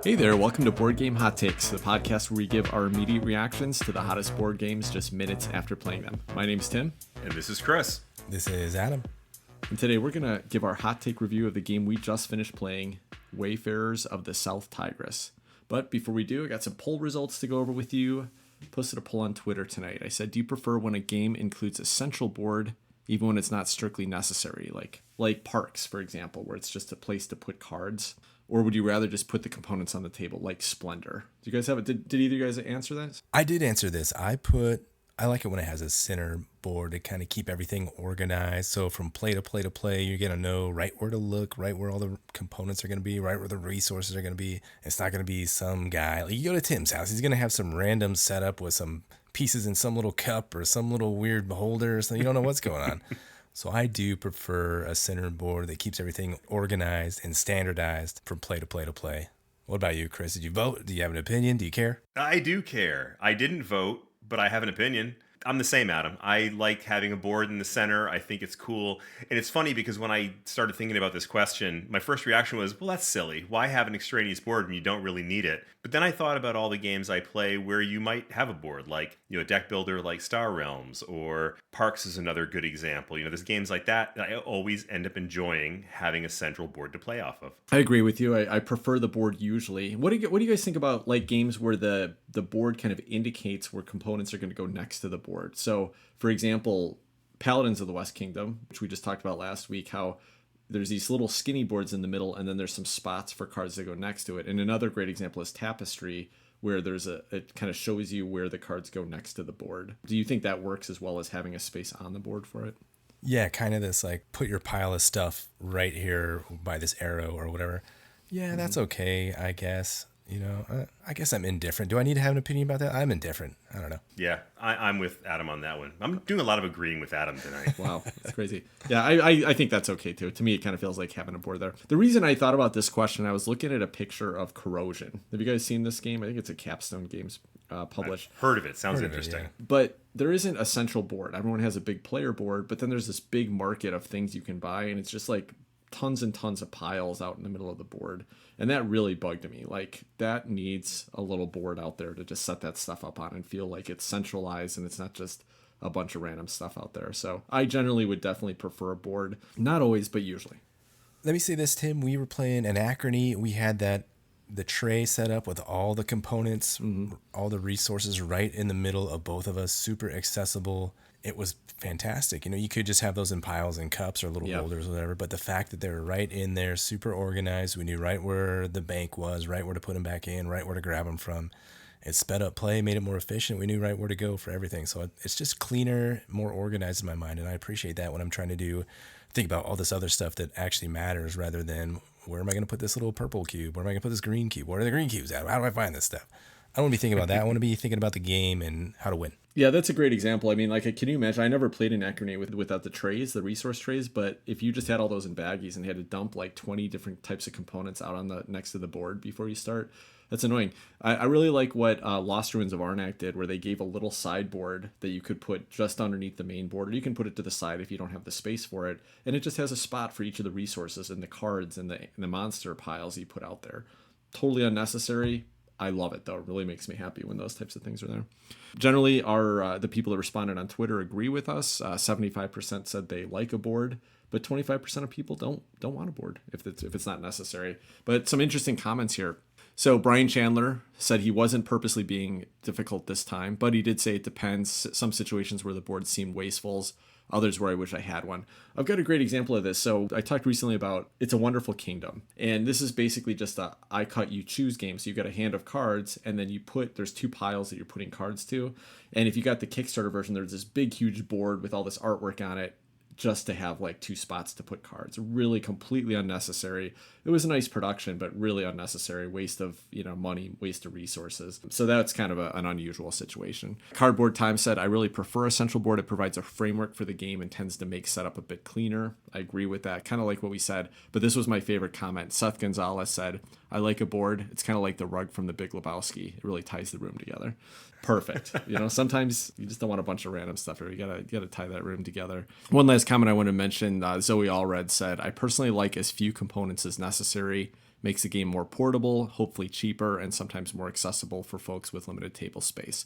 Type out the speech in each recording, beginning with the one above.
Hey there, welcome to Board Game Hot Takes, the podcast where we give our immediate reactions to the hottest board games just minutes after playing them. My name's Tim. And this is Chris. This is Adam. And today we're going to give our hot take review of the game we just finished playing, Wayfarers of the South Tigris. But before we do, I got some poll results to go over with you. Posted a poll on Twitter tonight. I said, do you prefer when a game includes a central board, even when it's not strictly necessary, like Parks, for example, where it's just a place to put cards? Or would you rather just put the components on the table, like Splendor? Do you guys have it? Did either of you guys answer that? I did answer this. I like it when it has a center board to kind of keep everything organized. So from play to play to play, you're going to know right where to look, right where all the components are going to be, right where the resources are going to be. It's not going to be some guy. Like you go to Tim's house, he's going to have some random setup with some pieces in some little cup or some little weird beholder. So you don't know what's going on. So I do prefer a center board that keeps everything organized and standardized from play to play to play. What about you, Chris? Did you vote? Do you have an opinion? Do you care? I do care. I didn't vote, but I have an opinion. I'm the same, Adam. I like having a board in the center. I think it's cool. And it's funny because when I started thinking about this question, my first reaction was, well, that's silly. Why have an extraneous board when you don't really need it? But then I thought about all the games I play where you might have a board, like, a deck builder like Star Realms, or Parks is another good example. There's games like that I always end up enjoying having a central board to play off of. I agree with you. I prefer the board usually. What do you guys think about like games where the board kind of indicates where components are going to go next to the board? So, for example, Paladins of the West Kingdom, which we just talked about last week, how there's these little skinny boards in the middle, and then there's some spots for cards that go next to it. And another great example is Tapestry, where it kind of shows you where the cards go next to the board. Do you think that works as well as having a space on the board for it? Yeah, kind of this like put your pile of stuff right here by this arrow or whatever. Yeah, that's okay, I guess. I guess I'm indifferent. Do I need to have an opinion about that? I'm indifferent. I don't know. Yeah, I'm with Adam on that one. I'm doing a lot of agreeing with Adam tonight. Wow, that's crazy. Yeah, I think that's okay too. To me, it kind of feels like having a board there. The reason I thought about this question, I was looking at a picture of Corrosion. Have you guys seen this game? I think it's a Capstone Games published. I've heard of it. Sounds interesting. Yeah. But there isn't a central board. Everyone has a big player board, but then there's this big market of things you can buy, and it's just like tons and tons of piles out in the middle of the board. And that really bugged me. Like, that needs a little board out there to just set that stuff up on and feel like it's centralized and it's not just a bunch of random stuff out there. So I generally would definitely prefer a board. Not always, but usually. Let me say this, Tim. We were playing Anachrony. We had the tray set up with all the components, all the resources right in the middle of both of us, super accessible. It was fantastic. You could just have those in piles and cups or little holders or whatever, but the fact that they were right in there, super organized, we knew right where the bank was, right where to put them back in, right where to grab them from. It sped up play, made it more efficient. We knew right where to go for everything. So it's just cleaner, more organized in my mind, and I appreciate that when I'm trying to think about all this other stuff that actually matters rather than where am I going to put this little purple cube? Where am I going to put this green cube? Where are the green cubes at? How do I find this stuff? I don't want to be thinking about that. I want to be thinking about the game and how to win. Yeah, that's a great example. I mean, like, can you imagine? I never played Anachrony without the trays, the resource trays, but if you just had all those in baggies and had to dump like 20 different types of components out on the next to the board before you start, that's annoying. I really like what Lost Ruins of Arnak did, where they gave a little sideboard that you could put just underneath the main board, or you can put it to the side if you don't have the space for it, and it just has a spot for each of the resources and the cards and the monster piles you put out there. Totally unnecessary. I love it, though. It really makes me happy when those types of things are there. Generally, the people that responded on Twitter agree with us. 75% said they like a board, but 25% of people don't want a board if it's not necessary. But some interesting comments here. So Brian Chandler said he wasn't purposely being difficult this time, but he did say it depends. Some situations where the boards seem wasteful, others where I wish I had one. I've got a great example of this. So I talked recently about It's a Wonderful Kingdom. And this is basically just a I cut, you choose game. So you've got a hand of cards, and then there's two piles that you're putting cards to. And if you got the Kickstarter version, there's this big, huge board with all this artwork on it, just to have like two spots to put cards. Really completely unnecessary. It was a nice production, but really unnecessary. Waste of money, waste of resources. So that's kind of an unusual situation. Cardboard Time said, I really prefer a central board. It provides a framework for the game and tends to make setup a bit cleaner. I agree with that. Kind of like what we said, but this was my favorite comment. Seth Gonzalez said, I like a board. It's kind of like the rug from the Big Lebowski. It really ties the room together. Perfect. Sometimes you just don't want a bunch of random stuff here. You gotta tie that room together. One last comment I want to mention. Zoe Allred said, I personally like as few components as necessary. Makes the game more portable, hopefully cheaper, and sometimes more accessible for folks with limited table space.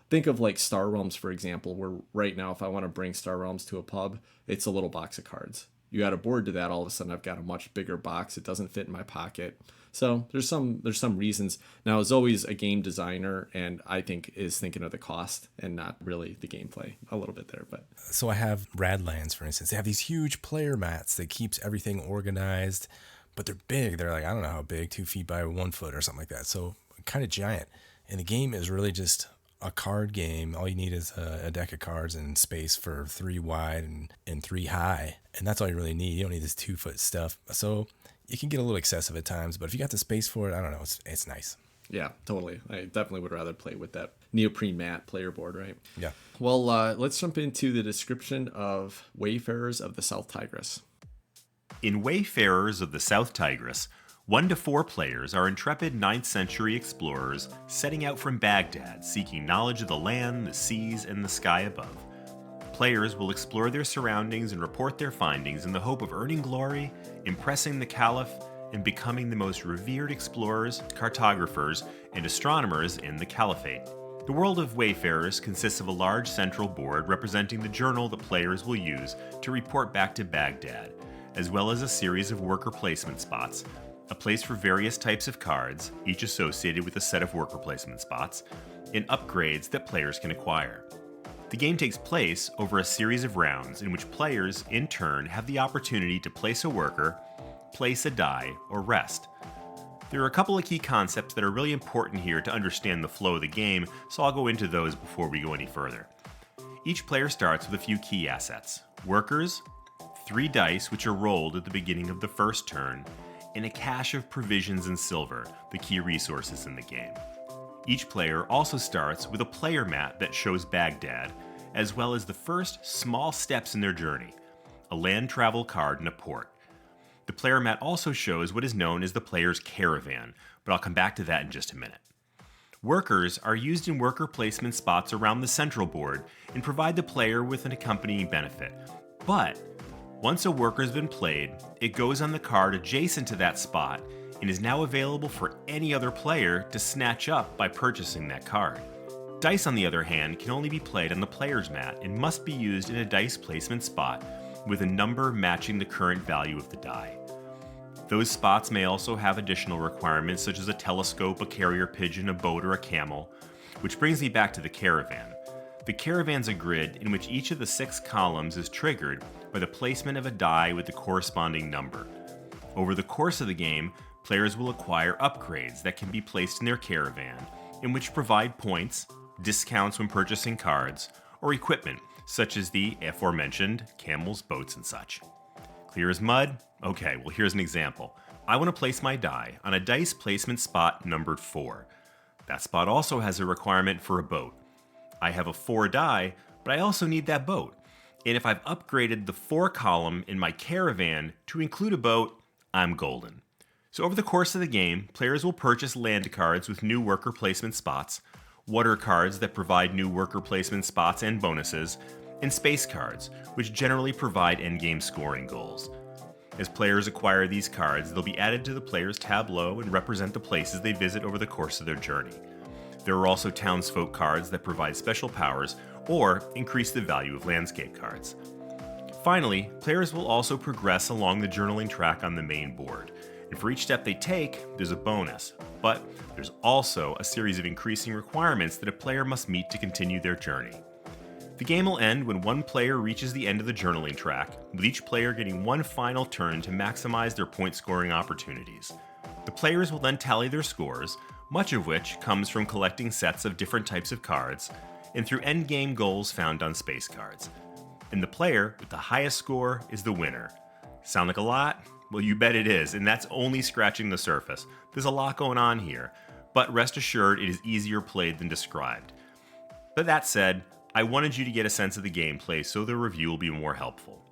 Think of like Star Realms, for example, where right now if I want to bring Star Realms to a pub, it's a little box of cards. You add a board to that, all of a sudden I've got a much bigger box. It doesn't fit in my pocket. So there's some reasons. Now, as always, a game designer, and I think is thinking of the cost and not really the gameplay a little bit there. But so I have Radlands, for instance. They have these huge player mats that keeps everything organized, but they're big. They're like, I don't know how big, 2 feet by 1 foot or something like that. So kind of giant. And the game is really just a card game. All you need is a deck of cards and space for 3 wide and 3 high. And that's all you really need. You don't need this 2-foot stuff. So it can get a little excessive at times, but if you got the space for it, I don't know, it's nice. yeah, totally. I definitely would rather play with that neoprene mat player board, right? Yeah. Well, let's jump into the description of Wayfarers of the South Tigris. In Wayfarers of the South Tigris, 1 to 4 players are intrepid 9th century explorers setting out from Baghdad, seeking knowledge of the land, the seas, and the sky above. Players will explore their surroundings and report their findings in the hope of earning glory, impressing the Caliph, and becoming the most revered explorers, cartographers, and astronomers in the Caliphate. The world of Wayfarers consists of a large central board representing the journal that players will use to report back to Baghdad, as well as a series of worker placement spots, a place for various types of cards, each associated with a set of worker placement spots, and upgrades that players can acquire. The game takes place over a series of rounds in which players, in turn, have the opportunity to place a worker, place a die, or rest. There are a couple of key concepts that are really important here to understand the flow of the game, so I'll go into those before we go any further. Each player starts with a few key assets: workers, 3 dice which are rolled at the beginning of the first turn, and a cache of provisions and silver, the key resources in the game. Each player also starts with a player mat that shows Baghdad, as well as the first small steps in their journey, a land travel card and a port. The player mat also shows what is known as the player's caravan, but I'll come back to that in just a minute. Workers are used in worker placement spots around the central board and provide the player with an accompanying benefit. But once a worker has been played, it goes on the card adjacent to that spot and is now available for any other player to snatch up by purchasing that card. Dice, on the other hand, can only be played on the player's mat and must be used in a dice placement spot with a number matching the current value of the die. Those spots may also have additional requirements such as a telescope, a carrier pigeon, a boat, or a camel, which brings me back to the caravan. The caravan's a grid in which each of the 6 columns is triggered by the placement of a die with the corresponding number. Over the course of the game, players will acquire upgrades that can be placed in their caravan, and which provide points, discounts when purchasing cards, or equipment, such as the aforementioned camels, boats, and such. Clear as mud? Okay, well here's an example. I want to place my die on a dice placement spot numbered 4. That spot also has a requirement for a boat. I have a 4 die, but I also need that boat. And if I've upgraded the 4 column in my caravan to include a boat, I'm golden. So over the course of the game, players will purchase land cards with new worker placement spots, water cards that provide new worker placement spots and bonuses, and space cards, which generally provide endgame scoring goals. As players acquire these cards, they'll be added to the player's tableau and represent the places they visit over the course of their journey. There are also townsfolk cards that provide special powers or increase the value of landscape cards. Finally, players will also progress along the journaling track on the main board, and for each step they take, there's a bonus, but there's also a series of increasing requirements that a player must meet to continue their journey. The game will end when one player reaches the end of the journaling track, with each player getting one final turn to maximize their point scoring opportunities. The players will then tally their scores, much of which comes from collecting sets of different types of cards, and through endgame goals found on space cards. And the player with the highest score is the winner. Sound like a lot? Well, you bet it is, and that's only scratching the surface. There's a lot going on here, but rest assured it is easier played than described. But that said, I wanted you to get a sense of the gameplay so the review will be more helpful.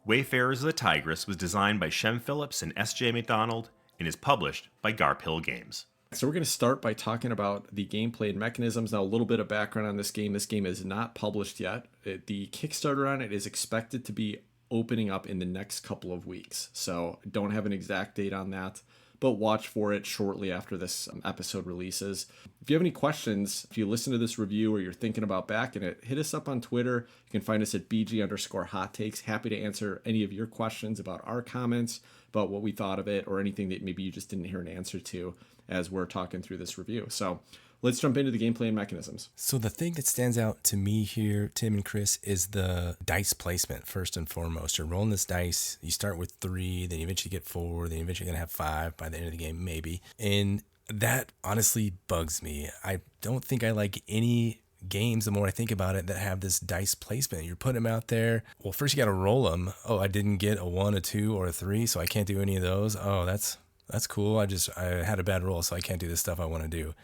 Wayfarers of the Tigris was designed by Shem Phillips and S.J. McDonald and is published by Garphill Games. So we're going to start by talking about the gameplay and mechanisms. Now, a little bit of background on this game. This game is not published yet. The Kickstarter on it is expected to be opening up in the next couple of weeks. So don't have an exact date on that, but watch for it shortly after this episode releases. If you have any questions, if you listen to this review or you're thinking about backing it, hit us up on Twitter. You can find us at BG_hot takes. Happy to answer any of your questions about our comments, about what we thought of it, or anything that maybe you just didn't hear an answer to as we're talking through this review. So let's jump into the gameplay and mechanisms. So the thing that stands out to me here, Tim and Chris, is the dice placement first and foremost. You're rolling this dice. You start with 3, then you eventually get 4, then you're eventually going to have 5 by the end of the game, maybe. And that honestly bugs me. I don't think I like any games, the more I think about it, that have this dice placement. You're putting them out there. Well, first you got to roll them. Oh, I didn't get a 1, a 2, or a 3, so I can't do any of those. Oh, that's cool. I had a bad roll, so I can't do the stuff I want to do.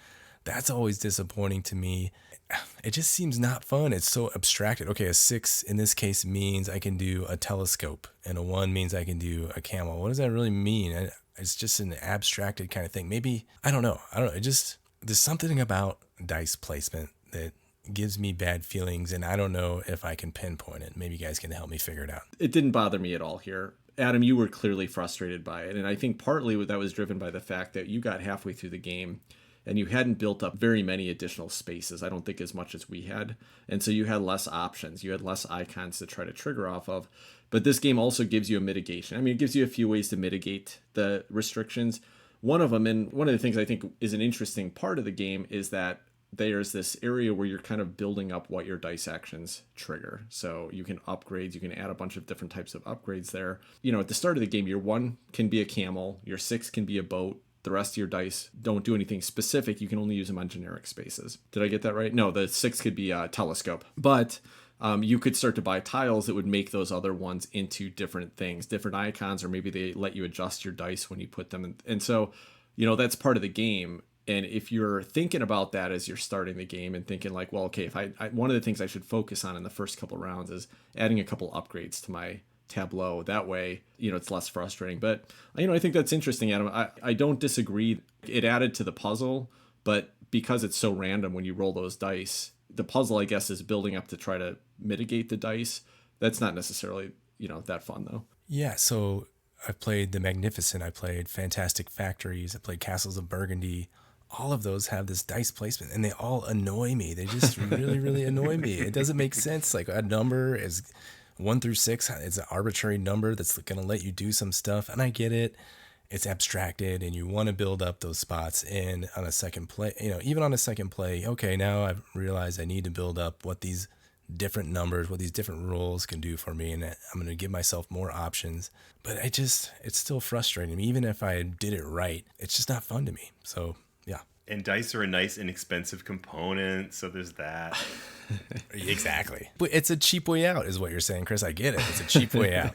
That's always disappointing to me. It just seems not fun. It's so abstracted. Okay, a 6 in this case means I can do a telescope, and a 1 means I can do a camel. What does that really mean? It's just an abstracted kind of thing. Maybe, I don't know. There's something about dice placement that gives me bad feelings, and I don't know if I can pinpoint it. Maybe you guys can help me figure it out. It didn't bother me at all here. Adam, you were clearly frustrated by it, and I think partly that was driven by the fact that you got halfway through the game and you hadn't built up very many additional spaces. I don't think as much as we had. And so you had less options. You had less icons to try to trigger off of. But this game also gives you a mitigation. I mean, it gives you a few ways to mitigate the restrictions. One of them, and one of the things I think is an interesting part of the game, is that there's this area where you're kind of building up what your dice actions trigger. So you can upgrade, you can add a bunch of different types of upgrades there. You know, at the start of the game, your 1 can be a camel, your 6 can be a boat. The rest of your dice don't do anything specific. You can only use them on generic spaces. Did I get that right? No, the 6 could be a telescope. But you could start to buy tiles that would make those other ones into different things, different icons, or maybe they let you adjust your dice when you put them in. And so, you know, that's part of the game. And if you're thinking about that as you're starting the game and thinking like, well, okay, if I one of the things I should focus on in the first couple rounds is adding a couple upgrades to my tableau. That way, you know, it's less frustrating. But, you know, I think that's interesting, Adam. I don't disagree. It added to the puzzle, but because it's so random when you roll those dice, the puzzle, I guess, is building up to try to mitigate the dice. That's not necessarily, you know, that fun, though. Yeah, so I've played The Magnificent. I played Fantastic Factories. I played Castles of Burgundy. All of those have this dice placement, and they all annoy me. They just really, really annoy me. It doesn't make sense. Like, a number is 1 through 6, it's an arbitrary number that's going to let you do some stuff. And I get it. It's abstracted and you want to build up those spots. And on a second play, you know, even on a second play, okay, now I've realized I need to build up what these different numbers, what these different rolls can do for me. And I'm going to give myself more options. But it's still frustrating me. Even if I did it right, it's just not fun to me. So, yeah. And dice are a nice, inexpensive component, so there's that. Exactly. But it's a cheap way out, is what you're saying, Chris. I get it. It's a cheap way out.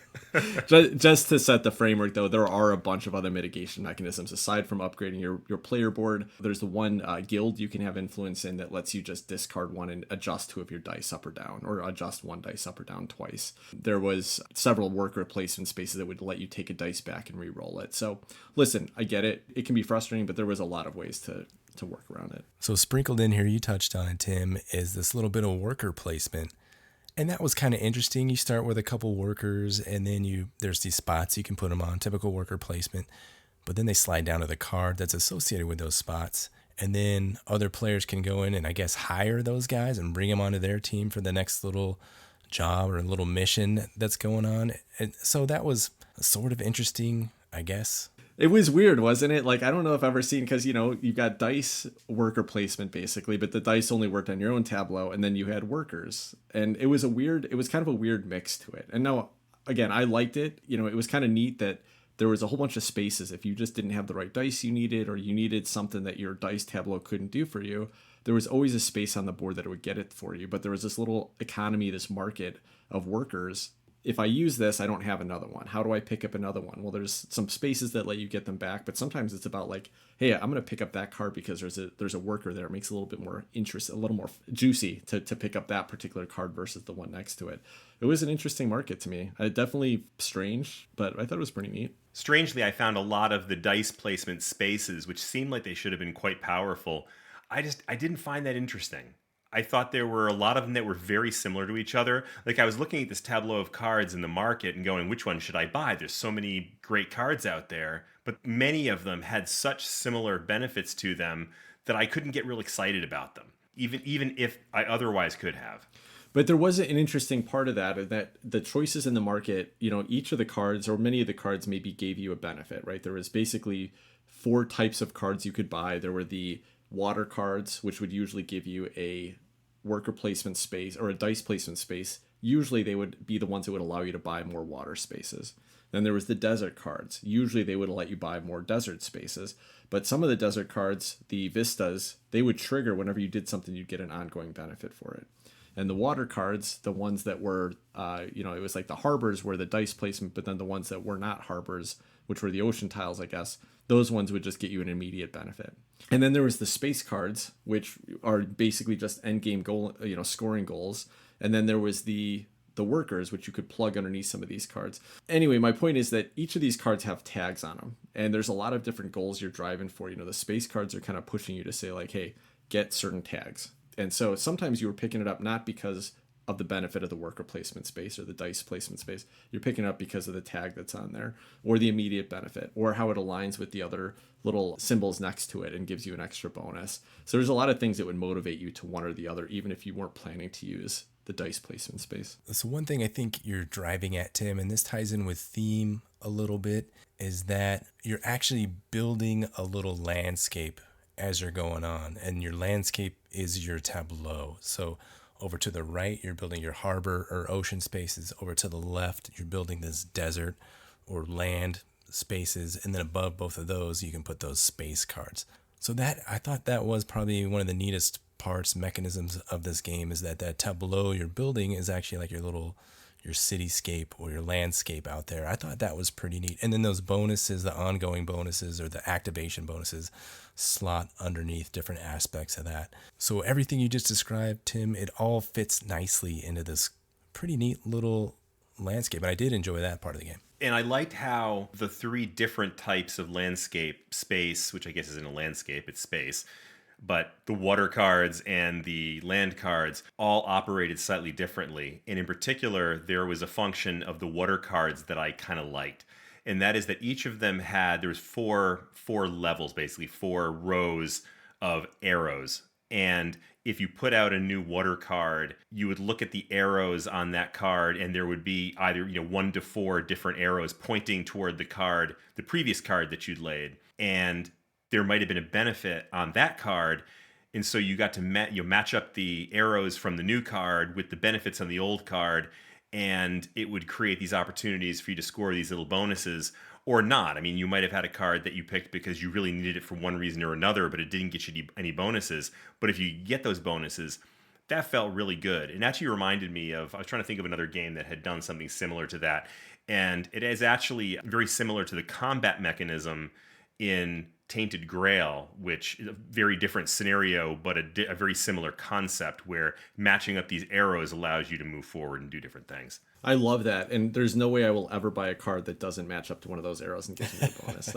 Just to set the framework, though, there are a bunch of other mitigation mechanisms aside from upgrading your player board. There's the one guild you can have influence in that lets you just discard 1 and adjust 2 of your dice up or down, or adjust 1 dice up or down twice. There was several work replacement spaces that would let you take a dice back and re-roll it. So, listen, I get it. It can be frustrating, but there was a lot of ways to work around it. So sprinkled in here, you touched on it, Tim, is this little bit of worker placement. And that was kind of interesting. You start with a couple workers and then there's these spots you can put them on, typical worker placement. But then they slide down to the card that's associated with those spots. And then other players can go in and I guess hire those guys and bring them onto their team for the next little job or a little mission that's going on. And so that was sort of interesting, I guess. It was weird, wasn't it? Like, I don't know if I've ever seen, because, you know, you've got dice worker placement basically, but the dice only worked on your own tableau, and then you had workers. And it was kind of a weird mix to it. And now, again, I liked it. You know, it was kind of neat that there was a whole bunch of spaces. If you just didn't have the right dice you needed, or you needed something that your dice tableau couldn't do for you, there was always a space on the board that it would get it for you. But there was this little economy, this market of workers. If I use this, I don't have another one. How do I pick up another one? Well, there's some spaces that let you get them back, but sometimes it's about like, hey, I'm going to pick up that card because there's a worker there. It makes it a little bit more interest, a little more juicy to pick up that particular card versus the one next to it. It was an interesting market to me. Definitely strange, but I thought it was pretty neat. Strangely, I found a lot of the dice placement spaces, which seemed like they should have been quite powerful. I didn't find that interesting. I thought there were a lot of them that were very similar to each other. Like, I was looking at this tableau of cards in the market and going, which one should I buy? There's so many great cards out there. but many of them had such similar benefits to them that I couldn't get real excited about them, even if I otherwise could have. But there was an interesting part of that the choices in the market, each of the cards or many of the cards maybe gave you a benefit, right? There was basically 4 types of cards you could buy. There were the water cards, which would usually give you a worker placement space or a dice placement space. Usually they would be the ones that would allow you to buy more water spaces. Then there was the desert cards. Usually they would let you buy more desert spaces. But some of the desert cards, the vistas, they would trigger whenever you did something, you'd get an ongoing benefit for it. And the water cards, the ones that were, it was like the harbors were the dice placement, but then the ones that were not harbors, which were the ocean tiles, I guess, those ones would just get you an immediate benefit. And then there was the space cards, which are basically just end game goal, scoring goals. And then there was the workers, which you could plug underneath some of these cards. Anyway, my point is that each of these cards have tags on them, and there's a lot of different goals you're driving for. The space cards are kind of pushing you to say like, hey, get certain tags. And so sometimes you were picking it up not because of the benefit of the worker placement space or the dice placement space. You're picking it up because of the tag that's on there, or the immediate benefit, or how it aligns with the other little symbols next to it and gives you an extra bonus. So there's a lot of things that would motivate you to one or the other, even if you weren't planning to use the dice placement space. So one thing I think you're driving at, Tim, and this ties in with theme a little bit, is that you're actually building a little landscape as you're going on, and your landscape is your tableau. So over to the right, you're building your harbor or ocean spaces. Over to the left, you're building this desert or land spaces. And then above both of those, you can put those space cards. So I thought that was probably one of the neatest mechanisms of this game, is that tableau you're building is actually like your cityscape or your landscape out there. I thought that was pretty neat. And then those bonuses, the ongoing bonuses or the activation bonuses, slot underneath different aspects of that. So everything you just described, Tim, it all fits nicely into this pretty neat little landscape. And I did enjoy that part of the game. And I liked how the 3 different types of landscape space, which I guess isn't a landscape, it's space, but the water cards and the land cards all operated slightly differently. And in particular, there was a function of the water cards that I kind of liked. And that is that each of them there was four levels, basically 4 rows of arrows. And if you put out a new water card, you would look at the arrows on that card, and there would be either 1 to 4 different arrows pointing toward the previous card that you'd laid. And there might have been a benefit on that card. And so you got to match up the arrows from the new card with the benefits on the old card. And it would create these opportunities for you to score these little bonuses or not. I mean, you might have had a card that you picked because you really needed it for one reason or another, but it didn't get you any bonuses. But if you get those bonuses, that felt really good. And actually reminded me I was trying to think of another game that had done something similar to that. And it is actually very similar to the combat mechanism in Tainted Grail, which is a very different scenario, but a very similar concept where matching up these arrows allows you to move forward and do different things. I love that, and there's no way I will ever buy a card that doesn't match up to one of those arrows and gives me a bonus.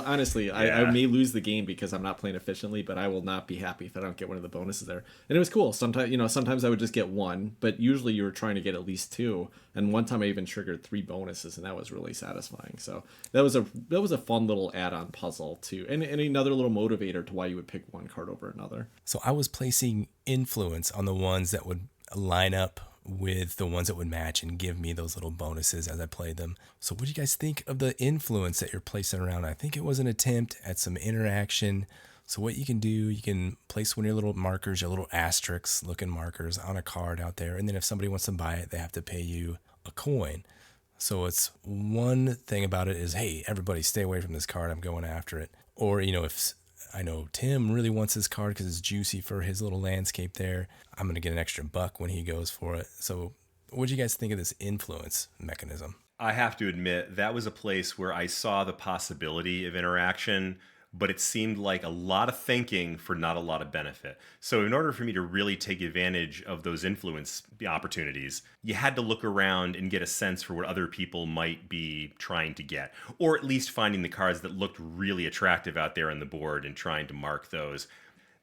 Honestly, Yeah. I may lose the game because I'm not playing efficiently, but I will not be happy if I don't get one of the bonuses there. And it was cool. Sometimes I would just get 1, but usually you were trying to get at least 2. And one time I even triggered 3 bonuses, and that was really satisfying. So that was a fun little add-on puzzle too, and another little motivator to why you would pick one card over another. So I was placing influence on the ones that would line up with the ones that would match and give me those little bonuses as I played them. So what do you guys think of the influence that you're placing around? I think it was an attempt at some interaction. So what you can do, you can place one of your little markers, your little asterisk looking markers on a card out there. And then if somebody wants to buy it, they have to pay you a coin. So it's one thing about it is, hey, everybody stay away from this card. I'm going after it. Or, if I know Tim really wants this card because it's juicy for his little landscape there, I'm going to get an extra $1 when he goes for it. So what do you guys think of this influence mechanism? I have to admit, that was a place where I saw the possibility of interaction, but it seemed like a lot of thinking for not a lot of benefit. So in order for me to really take advantage of those influence opportunities, you had to look around and get a sense for what other people might be trying to get, or at least finding the cards that looked really attractive out there on the board and trying to mark those.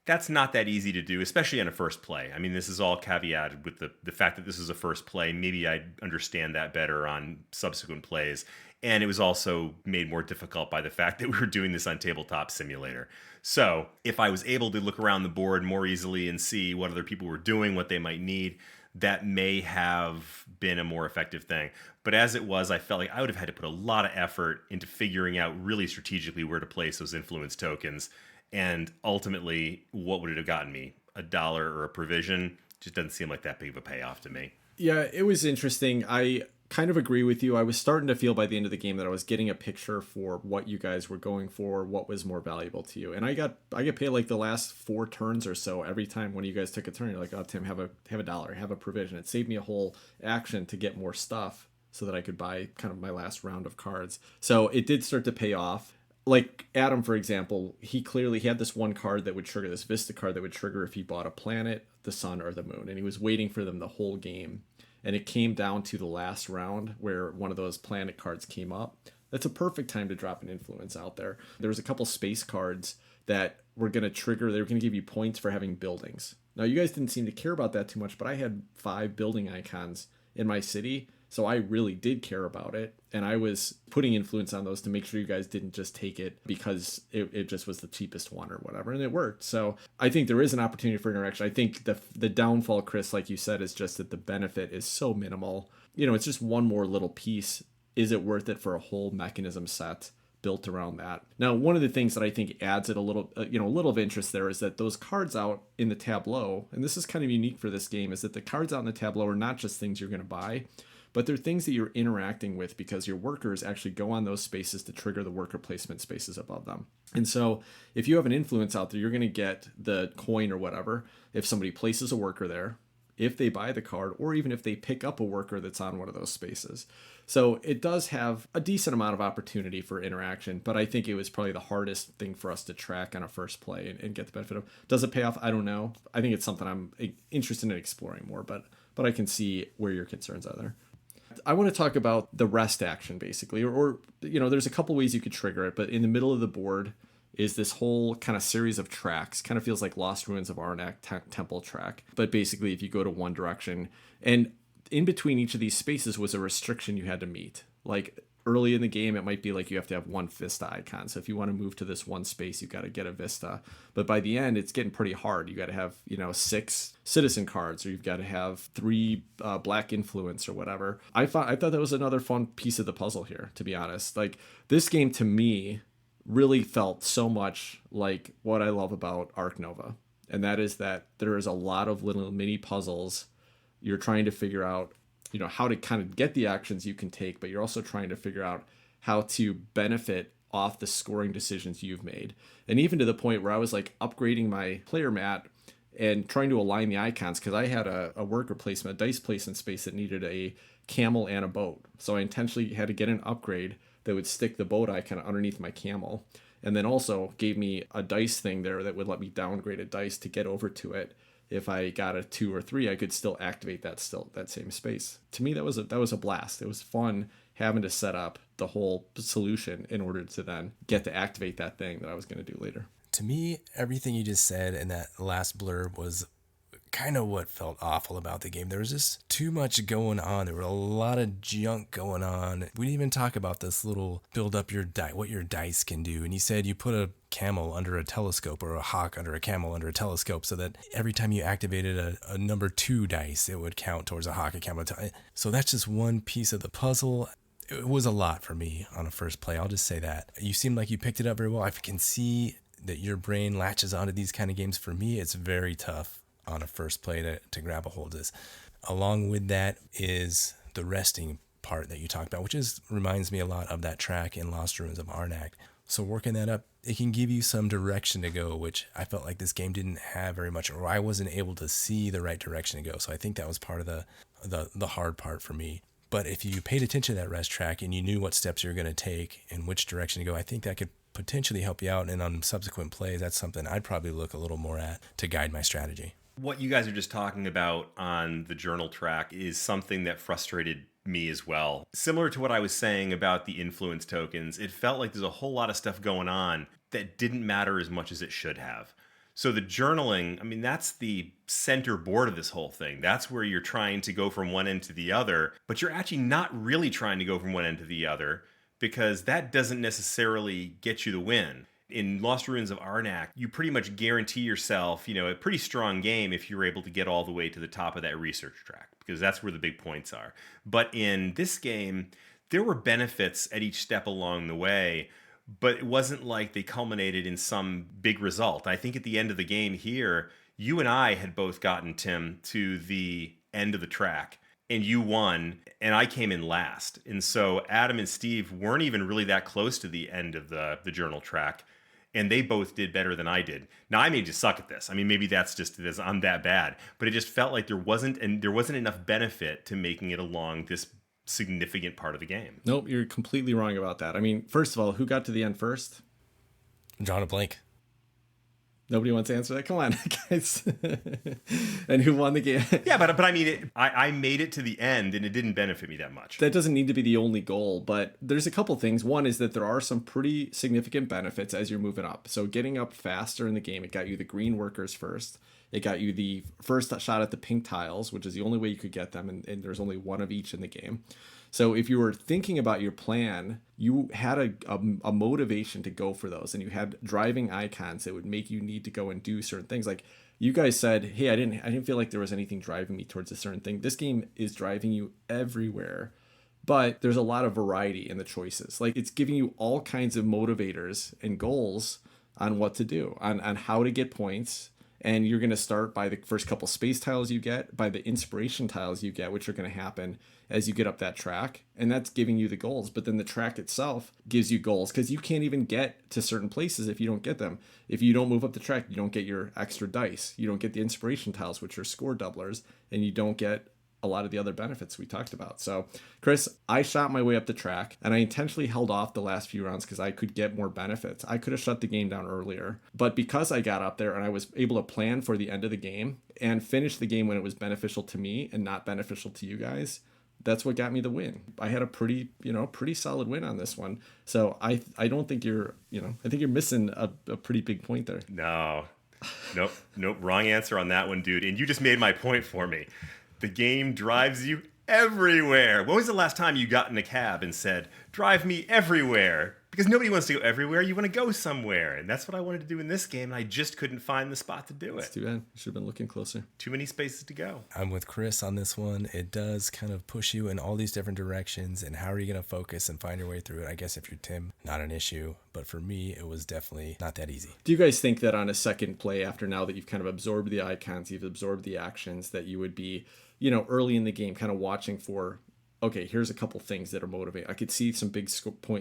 That's not that easy to do, especially on a first play. I mean, this is all caveated with the fact that this is a first play. Maybe I'd understand that better on subsequent plays. And it was also made more difficult by the fact that we were doing this on Tabletop Simulator. So if I was able to look around the board more easily and see what other people were doing, what they might need, that may have been a more effective thing. But as it was, I felt like I would have had to put a lot of effort into figuring out really strategically where to place those influence tokens. And ultimately, what would it have gotten me? $1 or a provision? Just doesn't seem like that big of a payoff to me. Yeah, it was interesting. I kind of agree with you. I was starting to feel by the end of the game that I was getting a picture for what you guys were going for, what was more valuable to you. And I get paid like the last 4 turns or so every time when you guys took a turn. You're like, oh, Tim, have a dollar, have a provision. It saved me a whole action to get more stuff so that I could buy kind of my last round of cards. So it did start to pay off. Like Adam, for example, he had this one card that would trigger, this Vista card that would trigger if he bought a planet, the sun, or the moon. And he was waiting for them the whole game. And it came down to the last round where one of those planet cards came up. That's a perfect time to drop an influence out there. There was a couple space cards that were going to trigger, they were going to give you points for having buildings. Now, you guys didn't seem to care about that too much, but I had 5 building icons in my city. So I really did care about it. And I was putting influence on those to make sure you guys didn't just take it because it just was the cheapest one or whatever. And it worked. So I think there is an opportunity for interaction. I think the downfall, Chris, like you said, is just that the benefit is so minimal. It's just one more little piece. Is it worth it for a whole mechanism set built around that? Now, one of the things that I think adds it a little, a little of interest there is that those cards out in the tableau, and this is kind of unique for this game, is that the cards out in the tableau are not just things you're going to buy, but they're things that you're interacting with because your workers actually go on those spaces to trigger the worker placement spaces above them. And so if you have an influence out there, you're going to get the coin or whatever if somebody places a worker there, if they buy the card, or even if they pick up a worker that's on one of those spaces. So it does have a decent amount of opportunity for interaction, but I think it was probably the hardest thing for us to track on a first play and get the benefit of. Does it pay off? I don't know. I think it's something I'm interested in exploring more, but I can see where your concerns are there. I want to talk about the rest action, basically, or there's a couple ways you could trigger it, but in the middle of the board is this whole kind of series of tracks. Kind of feels like Lost Ruins of Arnak temple track, but basically if you go to one direction, and in between each of these spaces was a restriction you had to meet. Like early in the game, it might be like you have to have 1 Vista icon. So if you want to move to this one space, you got to get a Vista. But by the end, it's getting pretty hard. You got to have, 6 citizen cards, or you've got to have 3 black influence or whatever. I thought that was another fun piece of the puzzle here, to be honest. Like this game to me really felt so much like what I love about Ark Nova. And that is that there is a lot of little mini puzzles. You're trying to figure out how to kind of get the actions you can take, but you're also trying to figure out how to benefit off the scoring decisions you've made. And even to the point where I was like upgrading my player mat and trying to align the icons, because I had a worker placement, a dice placement space that needed a camel and a boat. So I intentionally had to get an upgrade that would stick the boat icon underneath my camel. And then also gave me a dice thing there that would let me downgrade a dice to get over to it. If I got a 2 or 3, I could still activate that same space. To me, that was a blast. It was fun having to set up the whole solution in order to then get to activate that thing that I was going to do later. To me, everything you just said in that last blurb was kind of what felt awful about the game. There was just too much going on. There were a lot of junk going on. We didn't even talk about this little build up your die, what your dice can do. And you said you put a camel under a telescope, or a hawk under a camel under a telescope, so that every time you activated a number 2 dice, it would count towards a hawk, a camel. So that's just one piece of the puzzle. It was a lot for me on a first play. I'll just say that. You seem like you picked it up very well. I can see that your brain latches onto these kind of games. For me, it's very tough on a first play to grab a hold of this. Along with that is the resting part that you talked about, which reminds me a lot of that track in Lost Ruins of Arnak. So working that up, it can give you some direction to go, which I felt like this game didn't have very much, or I wasn't able to see the right direction to go. So I think that was part of the hard part for me. But if you paid attention to that rest track and you knew what steps you were going to take and which direction to go, I think that could potentially help you out. And on subsequent plays, that's something I'd probably look a little more at to guide my strategy. What you guys are just talking about on the journal track is something that frustrated me as well. Similar to what I was saying about the influence tokens, it felt like there's a whole lot of stuff going on that didn't matter as much as it should have. So the journaling, I mean, that's the center board of this whole thing. That's where you're trying to go from one end to the other, but you're actually not really trying to go from one end to the other because that doesn't necessarily get you the win. In Lost Ruins of Arnak, you pretty much guarantee yourself, a pretty strong game if you're able to get all the way to the top of that research track, because that's where the big points are. But in this game, there were benefits at each step along the way, but it wasn't like they culminated in some big result. I think at the end of the game here, you and I had both gotten, Tim, to the end of the track, and you won, and I came in last. And so Adam and Steve weren't even really that close to the end of the journal track, and they both did better than I did. Now, I may just suck at this. I mean, maybe that's just this, I'm that bad, but it just felt like there wasn't enough benefit to making it along this significant part of the game. Nope, you're completely wrong about that. I mean, first of all, who got to the end first? Drawing a blank. Nobody wants to answer that? Come on, guys. And who won the game? Yeah, but I mean, I made it to the end, and it didn't benefit me that much. That doesn't need to be the only goal, but there's a couple things. One is that there are some pretty significant benefits as you're moving up. So getting up faster in the game, it got you the green workers first. It got you the first shot at the pink tiles, which is the only way you could get them, and there's only one of each in the game. So if you were thinking about your plan, you had a motivation to go for those, and you had driving icons that would make you need to go and do certain things. Like you guys said, hey, I didn't feel like there was anything driving me towards a certain thing. This game is driving you everywhere, but there's a lot of variety in the choices. Like it's giving you all kinds of motivators and goals on what to do, on how to get points. And you're going to start by the first couple space tiles you get, by the inspiration tiles you get, which are going to happen as you get up that track. And that's giving you the goals. But then the track itself gives you goals because you can't even get to certain places if you don't get them. If you don't move up the track, you don't get your extra dice. You don't get the inspiration tiles, which are score doublers. And you don't get a lot of the other benefits we talked about. So, Chris, I shot my way up the track, and I intentionally held off the last few rounds because I could get more benefits. I could have shut the game down earlier, but because I got up there and I was able to plan for the end of the game and finish the game when it was beneficial to me and not beneficial to you guys, that's what got me the win. I had a pretty solid win on this one. So I don't think I think you're missing a pretty big point there. No, nope, wrong answer on that one, dude. And you just made my point for me. The game drives you everywhere. When was the last time you got in a cab and said, drive me everywhere? Because nobody wants to go everywhere. You want to go somewhere. And that's what I wanted to do in this game. And I just couldn't find the spot to do it. It's too bad. You should have been looking closer. Too many spaces to go. I'm with Chris on this one. It does kind of push you in all these different directions. And how are you going to focus and find your way through it? I guess if you're Tim, not an issue. But for me, it was definitely not that easy. Do you guys think that on a second play, after now that you've kind of absorbed the icons, you've absorbed the actions, that you would be, early in the game kind of watching for, okay, here's a couple things that are motivating. I could see some big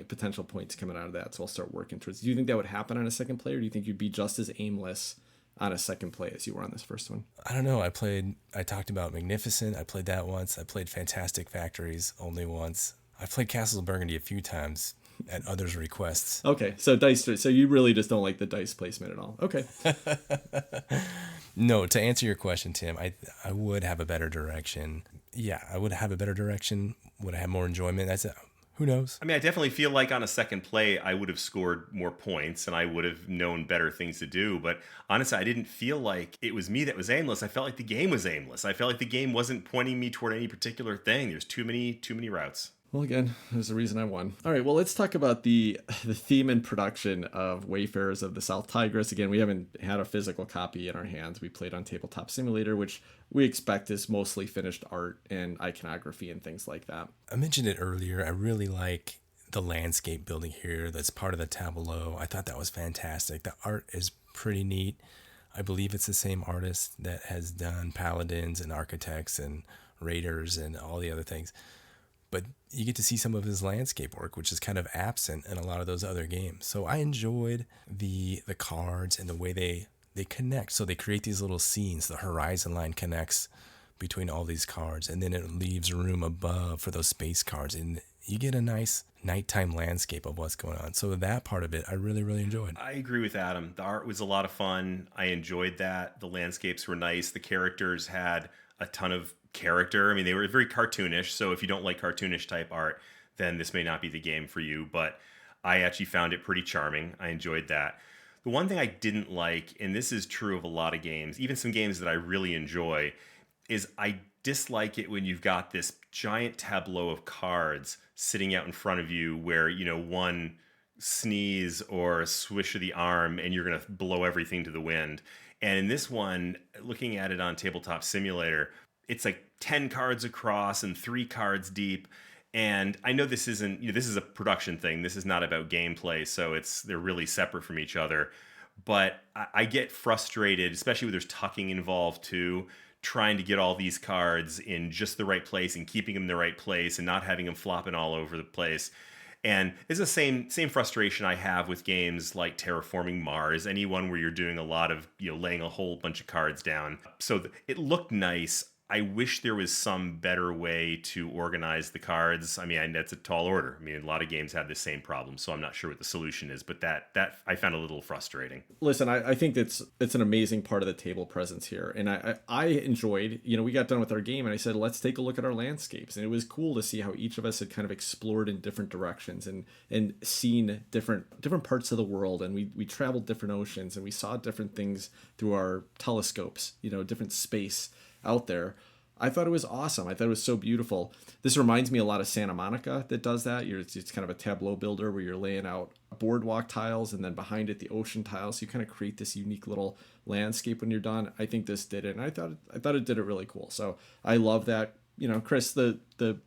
potential points coming out of that, so I'll start working towards. Do you think that would happen on a second play, or do you think you'd be just as aimless on a second play as you were on this first one? I don't know. I talked about Magnificent. I played that once. I played Fantastic Factories only once. I played Castles of Burgundy a few times at others' requests. Okay, so you really just don't like the dice placement at all. Okay. No, to answer your question, Tim, I would have a better direction. Yeah, I would have a better direction. Would I have more enjoyment? Who knows? I mean, I definitely feel like on a second play, I would have scored more points and I would have known better things to do. But honestly, I didn't feel like it was me that was aimless. I felt like the game was aimless. I felt like the game wasn't pointing me toward any particular thing. There's too many routes. Well, again, there's the reason I won. All right, well, let's talk about the theme and production of Wayfarers of the South Tigris. Again, we haven't had a physical copy in our hands. We played on Tabletop Simulator, which we expect is mostly finished art and iconography and things like that. I mentioned it earlier. I really like the landscape building here that's part of the tableau. I thought that was fantastic. The art is pretty neat. I believe it's the same artist that has done Paladins and Architects and Raiders and all the other things. But you get to see some of his landscape work, which is kind of absent in a lot of those other games. So I enjoyed the cards and the way they connect. So they create these little scenes. The horizon line connects between all these cards, and then it leaves room above for those space cards. And you get a nice nighttime landscape of what's going on. So that part of it, I really, really enjoyed. I agree with Adam. The art was a lot of fun. I enjoyed that. The landscapes were nice. The characters had a ton of character. I mean, they were very cartoonish. So if you don't like cartoonish type art, then this may not be the game for you. But I actually found it pretty charming. I enjoyed that. The one thing I didn't like, and this is true of a lot of games, even some games that I really enjoy, is I dislike it when you've got this giant tableau of cards sitting out in front of you where, one sneeze or a swish of the arm and you're going to blow everything to the wind. And in this one, looking at it on Tabletop Simulator, it's like 10 cards across and 3 cards deep. And I know this isn't, this is a production thing. This is not about gameplay, so they're really separate from each other. But I get frustrated, especially when there's tucking involved too, trying to get all these cards in just the right place and keeping them in the right place and not having them flopping all over the place. And it's the same frustration I have with games like Terraforming Mars, anyone where you're doing a lot of, laying a whole bunch of cards down. So it looked nice. I wish there was some better way to organize the cards. I mean, that's a tall order. I mean, a lot of games have the same problem, so I'm not sure what the solution is, but that I found a little frustrating. Listen, I think it's an amazing part of the table presence here. And I enjoyed, we got done with our game and I said, let's take a look at our landscapes. And it was cool to see how each of us had kind of explored in different directions and seen different parts of the world. And we traveled different oceans and we saw different things through our telescopes, different space out there. I thought it was awesome. I thought it was so beautiful. This reminds me a lot of Santa Monica that does that. It's kind of a tableau builder where you're laying out boardwalk tiles and then behind it the ocean tiles. So you kind of create this unique little landscape when you're done. I think this did it, and I thought it did it really cool. So I love that. Chris, the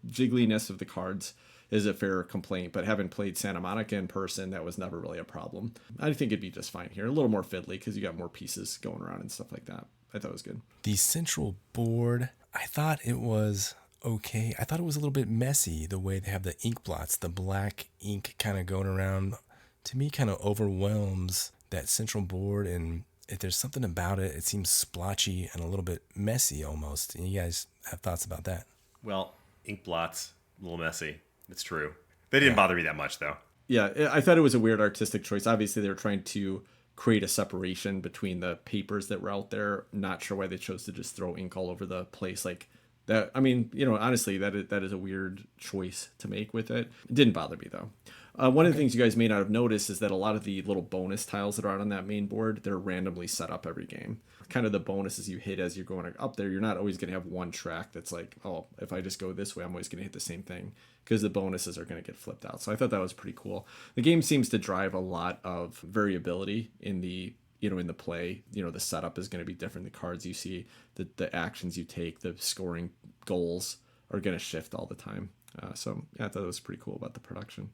jiggliness of the cards is a fair complaint, but having played Santa Monica in person, that was never really a problem. I think it'd be just fine here. A little more fiddly because you got more pieces going around and stuff like that. I thought it was good. The central board, I thought it was okay. I thought it was a little bit messy, the way they have the ink blots, the black ink kind of going around. To me, kind of overwhelms that central board, and if there's something about it, it seems splotchy and a little bit messy almost. And you guys have thoughts about that? Well, ink blots, a little messy. It's true. They didn't bother me that much, though. Yeah, I thought it was a weird artistic choice. Obviously, they were trying to create a separation between the papers that were out there. Not sure why they chose to just throw ink all over the place like that. I mean, honestly, that is a weird choice to make with it. It didn't bother me, though. One of the things you guys may not have noticed is that a lot of the little bonus tiles that are out on that main board, they're randomly set up every game. Kind of the bonuses you hit as you're going up there, you're not always going to have one track that's like, oh, if I just go this way, I'm always going to hit the same thing, because the bonuses are going to get flipped out. So I thought that was pretty cool. The game seems to drive a lot of variability in the in the play. The setup is going to be different. The cards you see, the actions you take, the scoring goals are going to shift all the time. So yeah, I thought it was pretty cool about the production.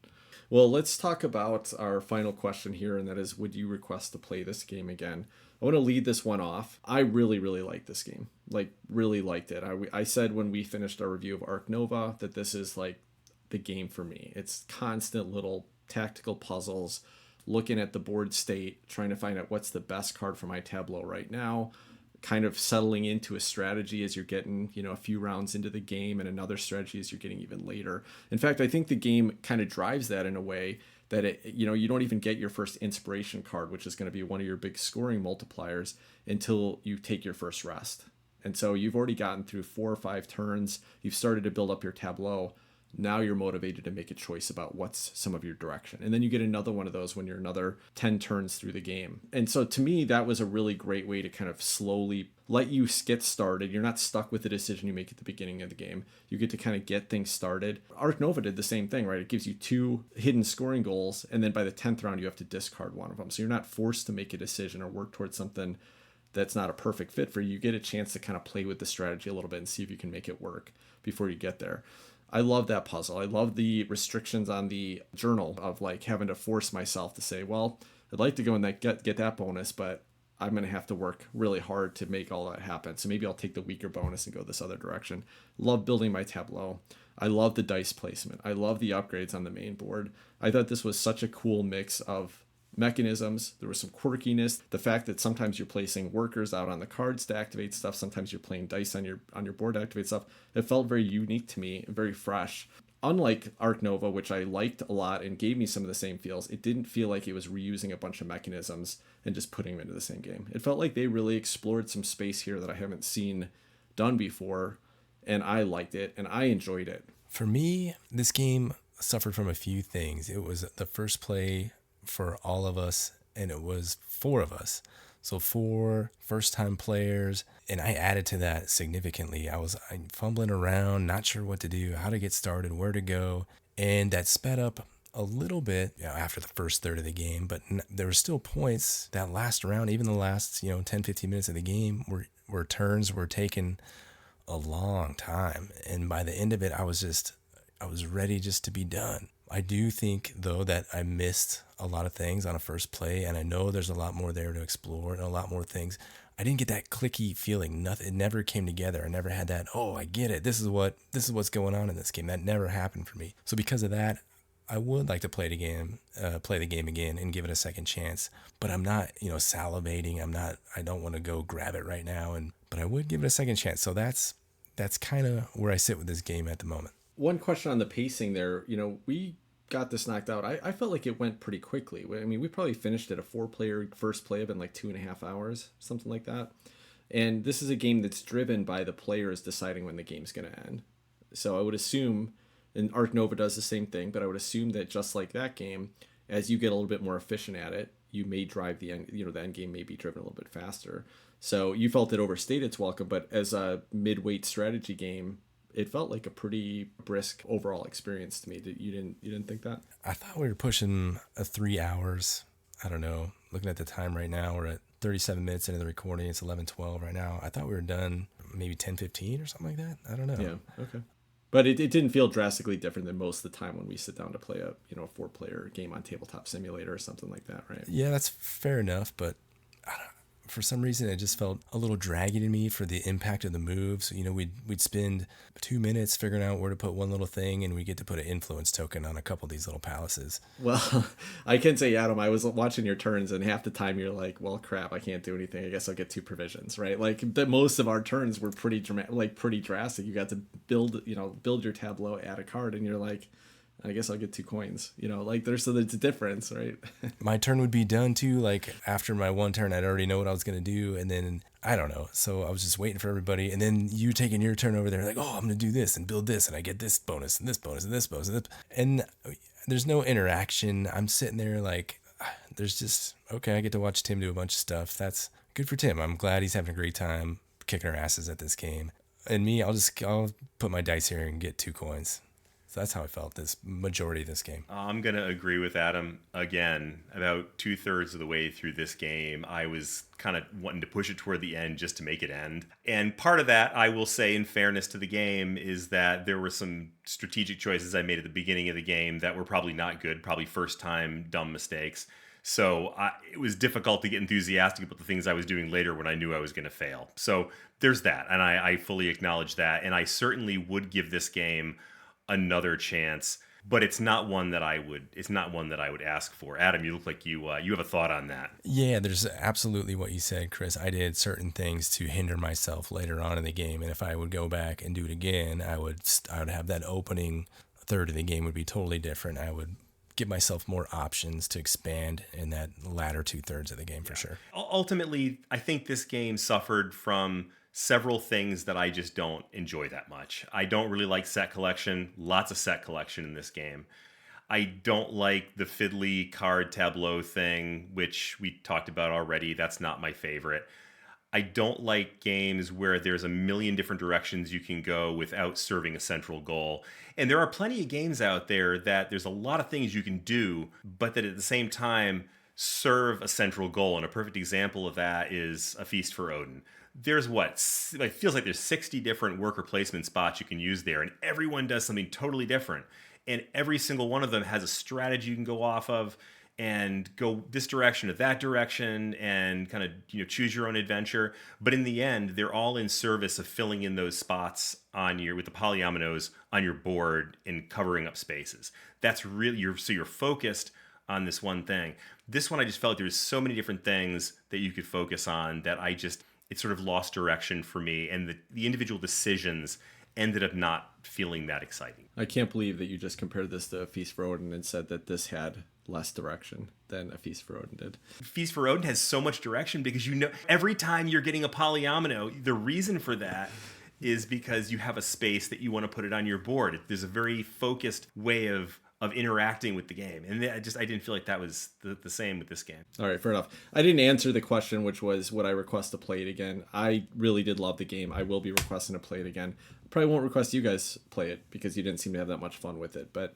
Well, let's talk about our final question here, and that is, would you request to play this game again? I want to lead this one off. I really, really like this game. Like, really liked it. I said when we finished our review of Ark Nova that this is like the game for me. It's constant little tactical puzzles, looking at the board state, trying to find out what's the best card for my tableau right now, kind of settling into a strategy as you're getting, a few rounds into the game, and another strategy as you're getting even later. In fact, I think the game kind of drives that in a way that you don't even get your first inspiration card, which is going to be one of your big scoring multipliers, until you take your first rest. And so you've already gotten through 4 or 5 turns. You've started to build up your tableau. Now you're motivated to make a choice about what's some of your direction. And then you get another one of those when you're another 10 turns through the game. And so to me, that was a really great way to kind of slowly let you get started. You're not stuck with the decision you make at the beginning of the game. You get to kind of get things started. Ark Nova did the same thing, right? It gives you 2 hidden scoring goals, and then by the 10th round, you have to discard one of them. So you're not forced to make a decision or work towards something that's not a perfect fit for you. You get a chance to kind of play with the strategy a little bit and see if you can make it work before you get there. I love that puzzle. I love the restrictions on the journal of like having to force myself to say, well, I'd like to go and get that bonus, but I'm going to have to work really hard to make all that happen. So maybe I'll take the weaker bonus and go this other direction. Love building my tableau. I love the dice placement. I love the upgrades on the main board. I thought this was such a cool mix of mechanisms. There was some quirkiness. The fact that sometimes you're placing workers out on the cards to activate stuff. Sometimes you're playing dice on your board to activate stuff. It felt very unique to me, very fresh. Unlike Ark Nova, which I liked a lot and gave me some of the same feels, it didn't feel like it was reusing a bunch of mechanisms and just putting them into the same game. It felt like they really explored some space here that I haven't seen done before, and I liked it, and I enjoyed it. For me, this game suffered from a few things. It was the first play for all of us and it was 4 of us. So 4 first-time players, and I added to that significantly. I'm fumbling around, not sure what to do, how to get started, where to go, and that sped up a little bit, after the first third of the game, but there were still points that last round, even the last 10, 15 minutes of the game, where turns were taken a long time, and by the end of it, I was ready just to be done. I do think, though, that I missed a lot of things on a first play, and I know there's a lot more there to explore and a lot more things. I didn't get that clicky feeling. Nothing. It never came together. I never had that, oh, I get it. This is what's going on in this game. That never happened for me. So because of that, I would like to play the game again and give it a second chance. But I'm not, salivating. I don't want to go grab it right now. But I would give it a second chance. So that's kind of where I sit with this game at the moment. One question on the pacing there. We got this knocked out. I felt like it went pretty quickly. I mean, we probably finished at a 4-player first play of in like 2.5 hours, something like that. And this is a game that's driven by the players deciding when the game's going to end. So I would assume, and Arc Nova does the same thing, but I would assume that just like that game, as you get a little bit more efficient at it, you may drive the end. The end game may be driven a little bit faster. So you felt it overstayed its welcome, but as a mid-weight strategy game, it felt like a pretty brisk overall experience to me. You didn't think that? I thought we were pushing 3 hours. I don't know. Looking at the time right now, we're at 37 minutes into the recording. It's 11:12 right now. I thought we were done maybe 10:15 or something like that. I don't know. Yeah. Okay. But it didn't feel drastically different than most of the time when we sit down to play a 4-player game on Tabletop Simulator or something like that, right? Yeah, that's fair enough. But for some reason, it just felt a little draggy to me for the impact of the moves. We'd spend 2 minutes figuring out where to put one little thing, and we get to put an influence token on a couple of these little palaces. Well, I can say, Adam, I was watching your turns, and half the time you're like, well, crap, I can't do anything. I guess I'll get 2 provisions, right? Like, most of our turns were pretty dramatic, pretty drastic. You got to build your tableau, add a card, and you're like, I guess I'll get 2 coins. There's a difference, right? My turn would be done too. Like after my one turn, I'd already know what I was going to do. And then I don't know. So I was just waiting for everybody. And then you taking your turn over there, like, oh, I'm going to do this and build this. And I get this bonus and this bonus and this bonus. And there's no interaction. I'm sitting there like, there's just, okay, I get to watch Tim do a bunch of stuff. That's good for Tim. I'm glad he's having a great time kicking our asses at this game. And me, I'll put my dice here and get 2 coins. So that's how I felt this majority of this game. I'm going to agree with Adam again. About 2/3 of the way through this game, I was kind of wanting to push it toward the end just to make it end. And part of that, I will say in fairness to the game, is that there were some strategic choices I made at the beginning of the game that were probably not good, probably first time dumb mistakes. So it was difficult to get enthusiastic about the things I was doing later when I knew I was going to fail. So there's that. And I fully acknowledge that. And I certainly would give this game another chance, but it's not one that I would ask for. Adam, you look like you have a thought on that. Yeah, there's absolutely what you said, Chris. I did certain things to hinder myself later on in the game, and if I would go back and do it again, I would have that opening third of the game would be totally different. I would give myself more options to expand in that latter 2/3 of the game for sure. Ultimately, I think this game suffered from several things that I just don't enjoy that much. I don't really like set collection. Lots of set collection in this game. I don't like the fiddly card tableau thing, which we talked about already. That's not my favorite. I don't like games where there's a million different directions you can go without serving a central goal. And there are plenty of games out there that there's a lot of things you can do, but that at the same time serve a central goal. And a perfect example of that is A Feast for Odin. There's it feels like there's 60 different worker placement spots you can use there, and everyone does something totally different. And every single one of them has a strategy you can go off of and go this direction or that direction and kind of choose your own adventure. But in the end, they're all in service of filling in those spots with the polyominoes on your board and covering up spaces. That's really you're focused on this one thing. This one, I just felt like there was so many different things that you could focus on that it sort of lost direction for me, and the individual decisions ended up not feeling that exciting. I can't believe that you just compared this to A Feast for Odin and said that this had less direction than A Feast for Odin did. Feast for Odin has so much direction because every time you're getting a polyomino, the reason for that is because you have a space that you want to put it on your board. There's a very focused way of of interacting with the game. And I didn't feel like that was the same with this game. All right, fair enough. I didn't answer the question, which was, would I request to play it again? I really did love the game. I will be requesting to play it again. Probably won't request you guys play it because you didn't seem to have that much fun with it. But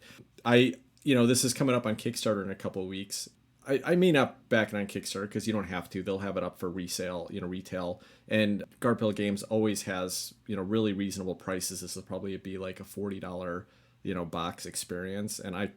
this is coming up on Kickstarter in a couple of weeks. I may not back it on Kickstarter because you don't have to. They'll have it up for resale, retail. And Garphill Games always has, really reasonable prices. This will probably be like a $40, box experience. And I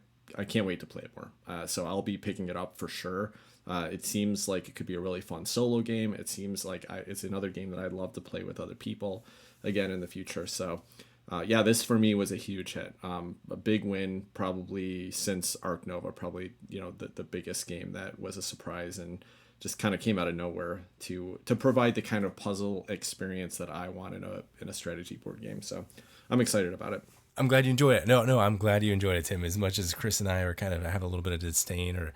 can't wait to play it more. So I'll be picking it up for sure. It seems like it could be a really fun solo game. It seems like it's another game that I'd love to play with other people again in the future. So this for me was a huge hit. A big win probably since Ark Nova, probably, the biggest game that was a surprise and just kind of came out of nowhere to provide the kind of puzzle experience that I want in a strategy board game. So I'm excited about it. I'm glad you enjoyed it. No, I'm glad you enjoyed it, Tim. As much as Chris and I are kind of have a little bit of disdain or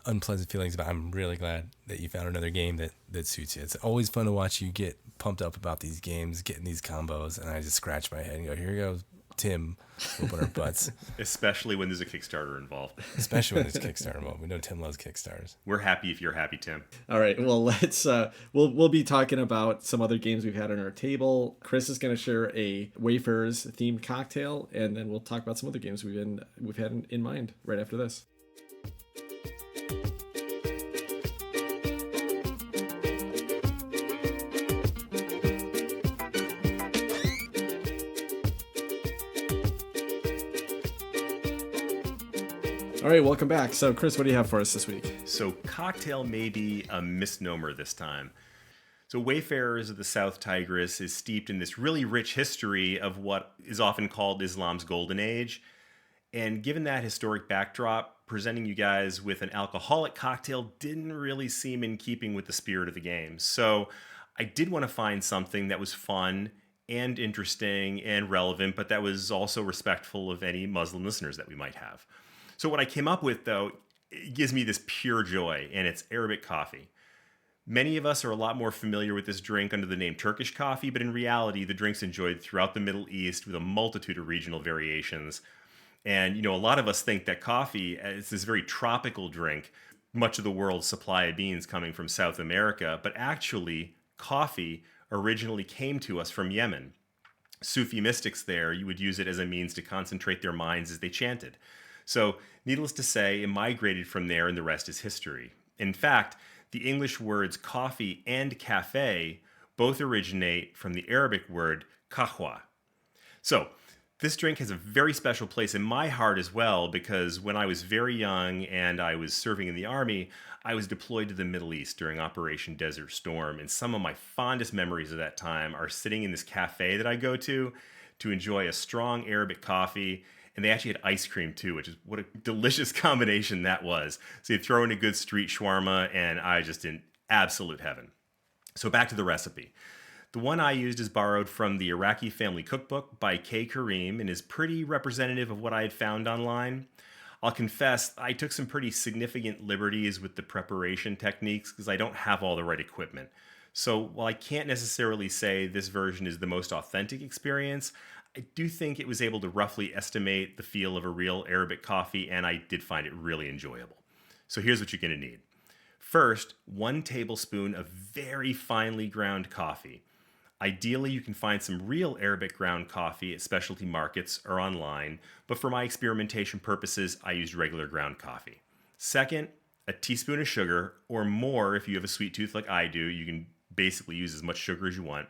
unpleasant feelings about it, I'm really glad that you found another game that suits you. It's always fun to watch you get pumped up about these games, getting these combos, and I just scratch my head and go, here goes Tim whooping our butts. Especially when there's a Kickstarter involved. Especially when there's Kickstarter involved. We know Tim loves Kickstarters. We're happy if you're happy, Tim. All right, well, let's we'll be talking about some other games we've had on our table. Chris is going to share a Wayfarers themed cocktail, and then we'll talk about some other games we've had in mind right after this. All right, welcome back. So, Chris, what do you have for us this week? So, cocktail may be a misnomer this time. So, Wayfarers of the South Tigris is steeped in this really rich history of what is often called Islam's Golden Age. And given that historic backdrop, presenting you guys with an alcoholic cocktail didn't really seem in keeping with the spirit of the game. So, I did want to find something that was fun and interesting and relevant, but that was also respectful of any Muslim listeners that we might have. So what I came up with, though, it gives me this pure joy, and it's Arabic coffee. Many of us are a lot more familiar with this drink under the name Turkish coffee, but in reality, the drink's enjoyed throughout the Middle East with a multitude of regional variations. And, a lot of us think that coffee is this very tropical drink, much of the world's supply of beans coming from South America, but actually, coffee originally came to us from Yemen. Sufi mystics there, you would use it as a means to concentrate their minds as they chanted. So, needless to say, it migrated from there and the rest is history. In fact, the English words coffee and cafe both originate from the Arabic word kahwa. So, this drink has a very special place in my heart as well because when I was very young and I was serving in the army, I was deployed to the Middle East during Operation Desert Storm, and some of my fondest memories of that time are sitting in this cafe that I go to enjoy a strong Arabic coffee. And they actually had ice cream too, which is what a delicious combination that was. So you throw in a good street shawarma, and I just in absolute heaven. So back to the recipe. The one I used is borrowed from the Iraqi Family Cookbook by K. Kareem and is pretty representative of what I had found online. I'll confess, I took some pretty significant liberties with the preparation techniques because I don't have all the right equipment. So while I can't necessarily say this version is the most authentic experience, I do think it was able to roughly estimate the feel of a real Arabic coffee, and I did find it really enjoyable. So here's what you're going to need. First, 1 tablespoon of very finely ground coffee. Ideally, you can find some real Arabic ground coffee at specialty markets or online, but for my experimentation purposes, I used regular ground coffee. Second, a teaspoon of sugar, or more if you have a sweet tooth like I do. You can basically use as much sugar as you want.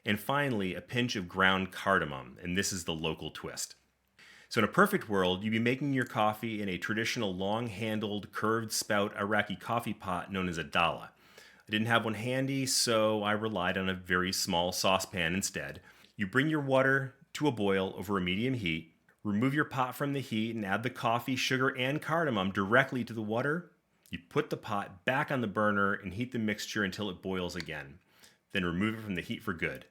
And finally, a pinch of ground cardamom, and this is the local twist. So in a perfect world, you'd be making your coffee in a traditional long-handled, curved spout Iraqi coffee pot known as a dala. I didn't have one handy, so I relied on a very small saucepan instead. You bring your water to a boil over a medium heat, remove your pot from the heat, and add the coffee, sugar, and cardamom directly to the water. You put the pot back on the burner and heat the mixture until it boils again. Then remove it from the heat for good.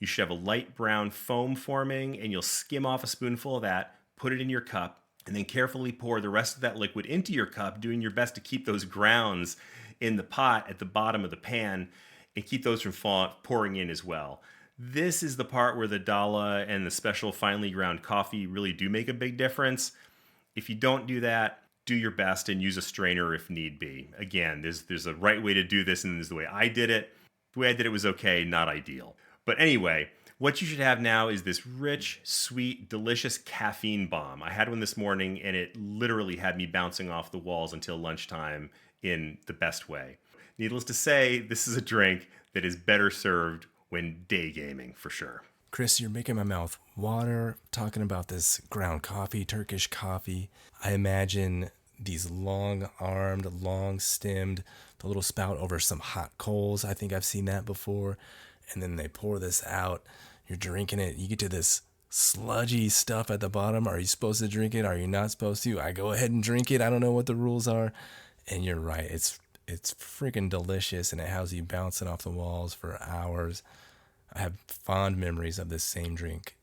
You should have a light brown foam forming, and you'll skim off a spoonful of that, put it in your cup, and then carefully pour the rest of that liquid into your cup, doing your best to keep those grounds in the pot at the bottom of the pan and keep those from pouring in as well. This is the part where the dala and the special finely ground coffee really do make a big difference. If you don't do that, do your best and use a strainer if need be. Again, there's a right way to do this, and there's the way I did it. The way I did it was okay, not ideal. But anyway, what you should have now is this rich, sweet, delicious caffeine bomb. I had one this morning, and it literally had me bouncing off the walls until lunchtime in the best way. Needless to say, this is a drink that is better served when day gaming, for sure. Chris, you're making my mouth water talking about this ground coffee, Turkish coffee. I imagine these long-armed, long-stemmed, the little spout over some hot coals. I think I've seen that before. And then they pour this out. You're drinking it. You get to this sludgy stuff at the bottom. Are you supposed to drink it? Are you not supposed to? I go ahead and drink it. I don't know what the rules are. And you're right. It's freaking delicious, and it has you bouncing off the walls for hours. I have fond memories of this same drink.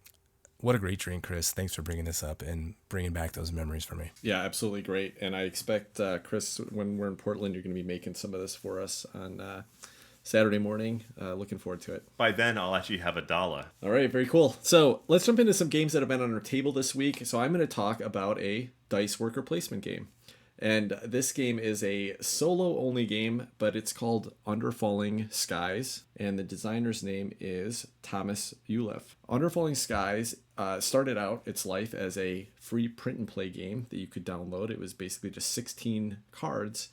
What a great drink, Chris. Thanks for bringing this up and bringing back those memories for me. Yeah, absolutely great. And I expect, Chris, when we're in Portland, you're going to be making some of this for us on Saturday morning. Looking forward to it. By then, I'll actually have a dollar. All right, very cool. So let's jump into some games that have been on our table this week. So I'm going to talk about a dice worker placement game. And this game is a solo-only game, but it's called Under Falling Skies, and the designer's name is Thomas Uliffe. Under Falling Skies started out its life as a free print-and-play game that you could download. It was basically just 16 cards.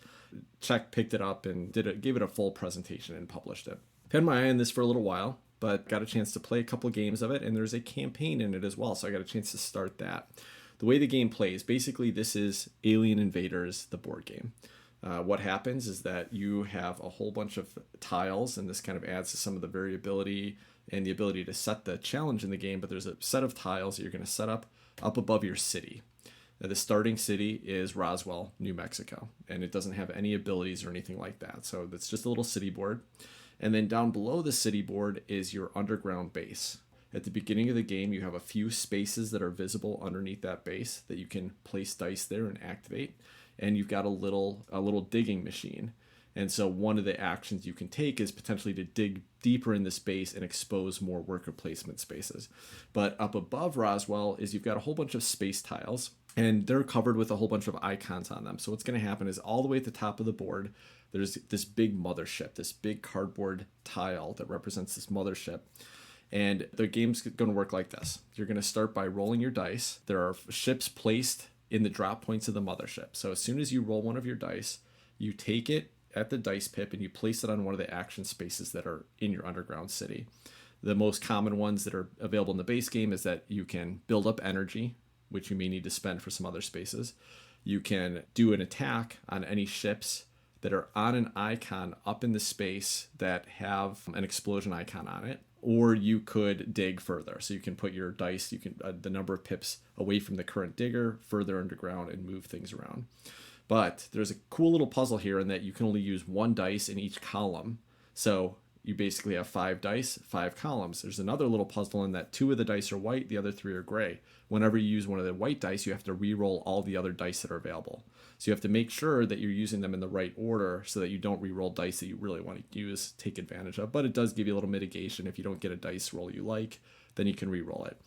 Czech picked it up and gave it a full presentation and published it. Had my eye on this for a little while, but got a chance to play a couple games of it, and there's a campaign in it as well, so I got a chance to start that. The way the game plays, basically this is Alien Invaders, the board game. What happens is that you have a whole bunch of tiles, and this kind of adds to some of the variability and the ability to set the challenge in the game, but there's a set of tiles that you're going to set up above your city. Now, the starting city is Roswell, New Mexico, and it doesn't have any abilities or anything like that, so it's just a little city board. And then down below the city board is your underground base. At the beginning of the game, you have a few spaces that are visible underneath that base that you can place dice there and activate. And you've got a little digging machine. And so one of the actions you can take is potentially to dig deeper in the space and expose more worker placement spaces. But up above Roswell is you've got a whole bunch of space tiles, and they're covered with a whole bunch of icons on them. So what's going to happen is all the way at the top of the board, there's this big mothership, this big cardboard tile that represents this mothership. And the game's going to work like this. You're going to start by rolling your dice. There are ships placed in the drop points of the mothership. So as soon as you roll one of your dice, you take it at the dice pip and you place it on one of the action spaces that are in your underground city. The most common ones that are available in the base game is that you can build up energy, which you may need to spend for some other spaces. You can do an attack on any ships that are on an icon up in the space that have an explosion icon on it. Or you could dig further. So you can put your dice, the number of pips away from the current digger, further underground, and move things around. But there's a cool little puzzle here in that you can only use one dice in each column. So you basically have 5 dice, 5 columns. There's another little puzzle in that 2 of the dice are white, the other 3 are gray. Whenever you use one of the white dice, you have to re-roll all the other dice that are available. So you have to make sure that you're using them in the right order so that you don't re-roll dice that you really want to use, take advantage of. But it does give you a little mitigation. If you don't get a dice roll you like, then you can re-roll it.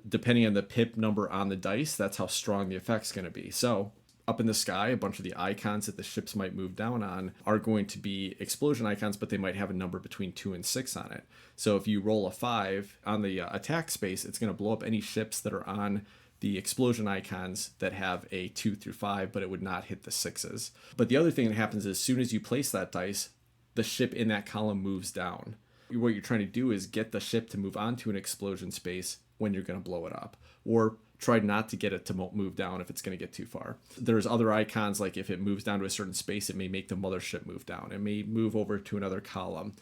Depending on the pip number on the dice, that's how strong the effect's going to be. So up in the sky, a bunch of the icons that the ships might move down on are going to be explosion icons, but they might have a number between 2 and 6 on it. So if you roll a 5 on the attack space, it's going to blow up any ships that are on the explosion icons that have a 2 through 5, but it would not hit the 6s. But the other thing that happens is as soon as you place that dice, the ship in that column moves down. What you're trying to do is get the ship to move onto an explosion space when you're going to blow it up, or try not to get it to move down if it's going to get too far. There's other icons, like if it moves down to a certain space, it may make the mothership move down. It may move over to another column.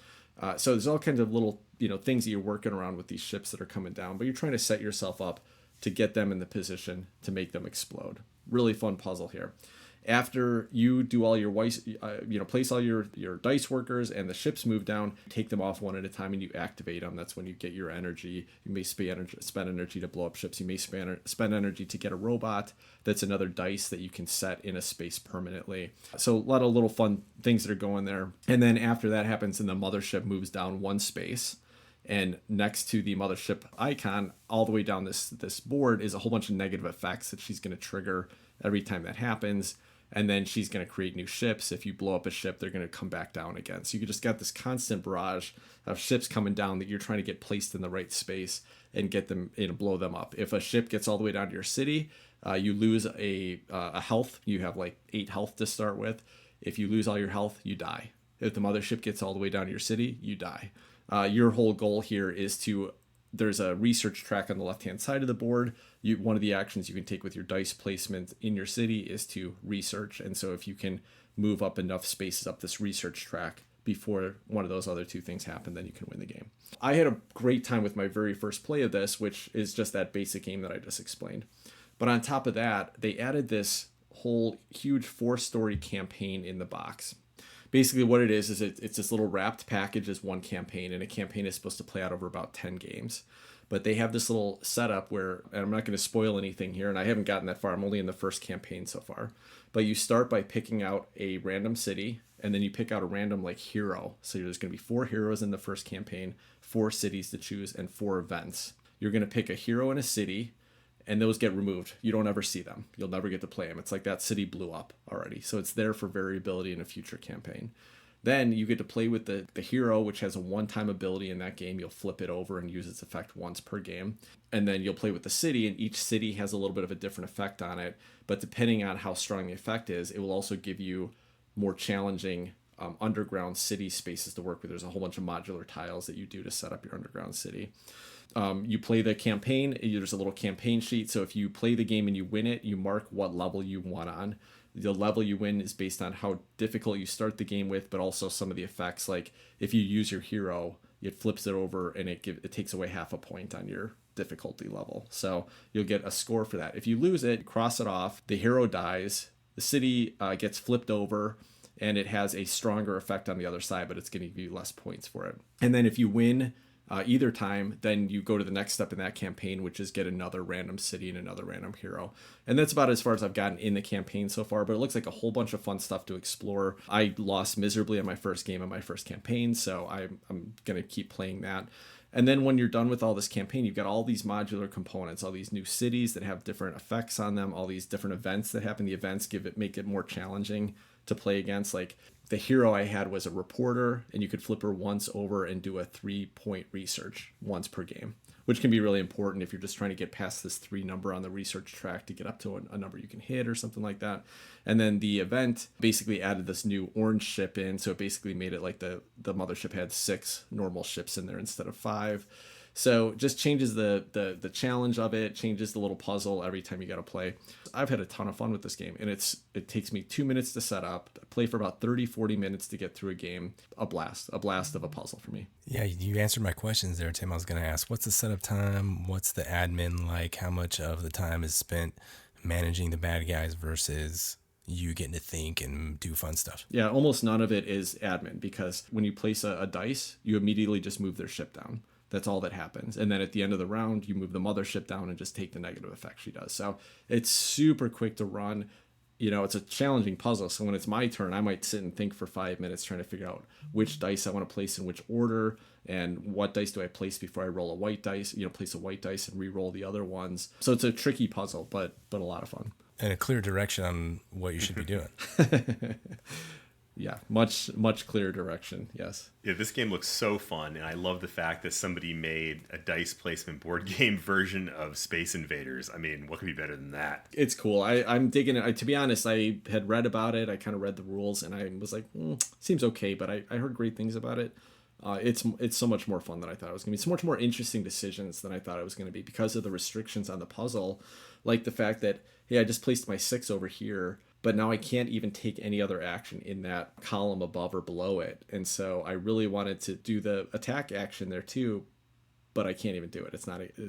So there's all kinds of little things that you're working around with these ships that are coming down, but you're trying to set yourself up to get them in the position to make them explode. Really fun puzzle here. After you do all your place all your dice workers and the ships move down, take them off one at a time and you activate them. That's when you get your energy. You may spend energy to blow up ships. You may spend energy to get a robot. That's another dice that you can set in a space permanently. So a lot of little fun things that are going there. And then after that happens and the mothership moves down one space, And next to the mothership icon, all the way down this board, is a whole bunch of negative effects that she's going to trigger every time that happens. And then she's going to create new ships. If you blow up a ship, they're going to come back down again. So you just got this constant barrage of ships coming down that you're trying to get placed in the right space and get them, blow them up. If a ship gets all the way down to your city, you lose a health. You have like 8 health to start with. If you lose all your health, you die. If the mothership gets all the way down to your city, you die. Your whole goal here is there's a research track on the left-hand side of the board. One of the actions you can take with your dice placement in your city is to research. And so if you can move up enough spaces up this research track before one of those other 2 things happen, then you can win the game. I had a great time with my very first play of this, which is just that basic game that I just explained. But on top of that, they added this whole huge 4-story campaign in the box. Basically what it is it's this little wrapped package as one campaign, and a campaign is supposed to play out over about 10 games. But they have this little setup where, and I'm not going to spoil anything here, and I haven't gotten that far. I'm only in the first campaign so far. But you start by picking out a random city, and then you pick out a random hero. So there's going to be 4 heroes in the first campaign, 4 cities to choose, and 4 events. You're going to pick a hero and a city, and those get removed. You don't ever see them. You'll never get to play them. It's like that city blew up already. So it's there for variability in a future campaign. Then you get to play with the hero, which has a one-time ability in that game. You'll flip it over and use its effect once per game. And then you'll play with the city, and each city has a little bit of a different effect on it. But depending on how strong the effect is, it will also give you more challenging underground city spaces to work with. There's a whole bunch of modular tiles that you do to set up your underground city. You play the campaign. There's a little campaign sheet. So if you play the game and you win it, you mark what level you won on. The level you win is based on how difficult you start the game with, but also some of the effects. Like if you use your hero, it flips it over and it takes away half a point on your difficulty level. So you'll get a score for that. If you lose it, cross it off. The hero dies. The city gets flipped over, and it has a stronger effect on the other side, but it's going to give you less points for it. And then if you win either time, then you go to the next step in that campaign, which is get another random city and another random hero. And that's about as far as I've gotten in the campaign so far, but it looks like a whole bunch of fun stuff to explore. I lost miserably on my first game of my first campaign, so I'm going to keep playing that. And then when you're done with all this campaign, you've got all these modular components, all these new cities that have different effects on them, all these different events that happen. The events make it more challenging to play against. Like the hero I had was a reporter, and you could flip her once over and do a 3-point research once per game, which can be really important if you're just trying to get past this 3 number on the research track to get up to a number you can hit or something like that. And then the event basically added this new orange ship in, so it basically made it like the mothership had 6 normal ships in there instead of 5. So just changes the challenge of it, changes the little puzzle every time you got to play. I've had a ton of fun with this game, and it takes me 2 minutes to set up, play for about 30-40 minutes to get through a game. A blast of a puzzle for me. Yeah, you answered my questions there, Tim. I was going to ask, what's the setup time? What's the admin like? How much of the time is spent managing the bad guys versus you getting to think and do fun stuff? Yeah, almost none of it is admin, because when you place a dice, you immediately just move their ship down. That's all that happens. And then at the end of the round, you move the mothership down and just take the negative effect she does. So it's super quick to run. It's a challenging puzzle. So when it's my turn, I might sit and think for 5 minutes trying to figure out which dice I want to place in which order and what dice do I place before I roll a white dice, place a white dice and re-roll the other ones. So it's a tricky puzzle, but a lot of fun. And a clear direction on what you should be doing. Yeah, much clearer direction. Yes. Yeah, this game looks so fun, and I love the fact that somebody made a dice placement board game version of Space Invaders. I mean, what could be better than that? It's cool. I'm digging it. To be honest, I had read about it. I kind of read the rules, and I was like, seems okay, but I heard great things about it. It's so much more fun than I thought it was going to be. So much more interesting decisions than I thought it was going to be because of the restrictions on the puzzle, like the fact that, hey, I just placed my 6 over here, but now I can't even take any other action in that column above or below it. And so I really wanted to do the attack action there too, but I can't even do it. It's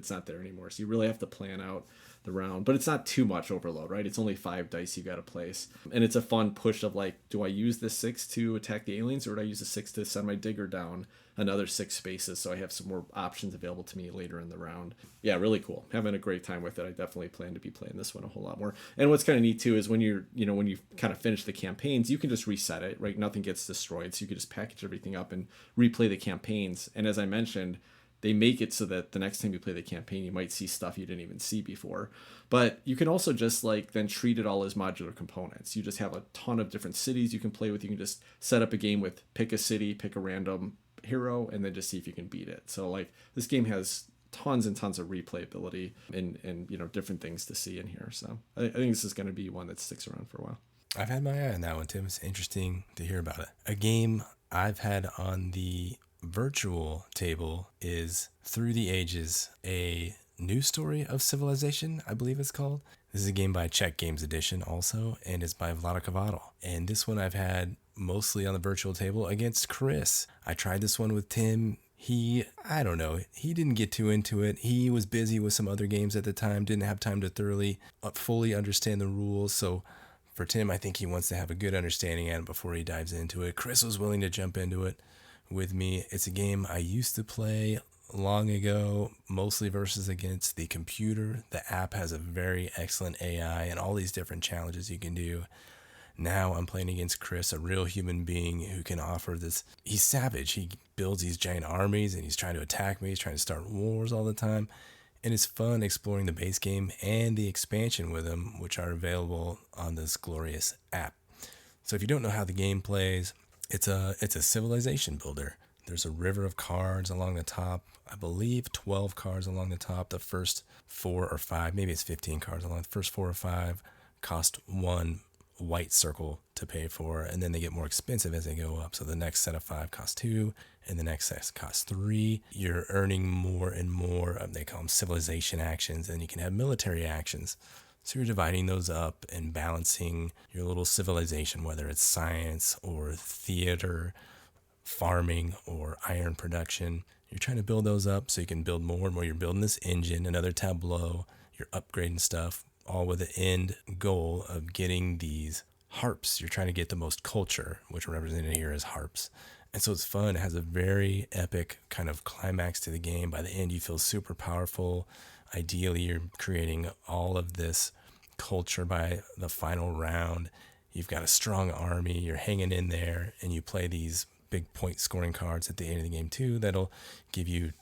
not there anymore. So you really have to plan out the round, but it's not too much overload, right? It's only 5 dice you got to place. And it's a fun push of like, do I use the 6 to attack the aliens, or do I use the 6 to send my digger down another 6 spaces so I have some more options available to me later in the round? Yeah, really cool. Having a great time with it. I definitely plan to be playing this one a whole lot more. And what's kind of neat too is when you're, when you kind of finish the campaigns, you can just reset it, right? Nothing gets destroyed. So you can just package everything up and replay the campaigns. And as I mentioned, they make it so that the next time you play the campaign, you might see stuff you didn't even see before. But you can also just like then treat it all as modular components. You just have a ton of different cities you can play with. You can just set up a game with pick a city, pick a random hero, and then just see if you can beat it. So like this game has tons and tons of replayability and different things to see in here. So I think this is going to be one that sticks around for a while. I've had my eye on that one, Tim. It's interesting to hear about it. A game I've had on the virtual table is Through the Ages, a new story of civilization, I believe it's called. This is a game by Czech Games Edition also, and it's by Vlada Kovatel. And this one I've had mostly on the virtual table against Chris. I tried this one with Tim. I don't know, he didn't get too into it. He was busy with some other games at the time, didn't have time to fully understand the rules. So for Tim, I think he wants to have a good understanding at it before he dives into it. Chris was willing to jump into it with me. It's a game I used to play long ago, mostly versus against the computer. The app has a very excellent AI and all these different challenges you can do. Now I'm playing against Chris, a real human being who can offer this. He's savage. He builds these giant armies and he's trying to attack me. He's trying to start wars all the time. And it's fun exploring the base game and the expansion with him, which are available on this glorious app. So if you don't know how the game plays, it's a civilization builder. There's a river of cards along the top. I believe 12 cards along the top. The first 4 or 5, maybe it's 15 cards along. The first 4 or 5 cost 1 white circle to pay for, and then they get more expensive as they go up. So the next set of 5 costs 2, and the next set costs 3. You're earning more and more. They call them civilization actions, and you can have military actions. So you're dividing those up and balancing your little civilization, whether it's science or theater, farming or iron production. You're trying to build those up so you can build more and more. You're building this engine, another tableau. You're upgrading stuff, all with the end goal of getting these harps. You're trying to get the most culture, which are represented here as harps. And so it's fun. It has a very epic kind of climax to the game. By the end, you feel super powerful. Ideally, you're creating all of this culture by the final round. You've got a strong army. You're hanging in there, and you play these big point scoring cards at the end of the game too. That'll give you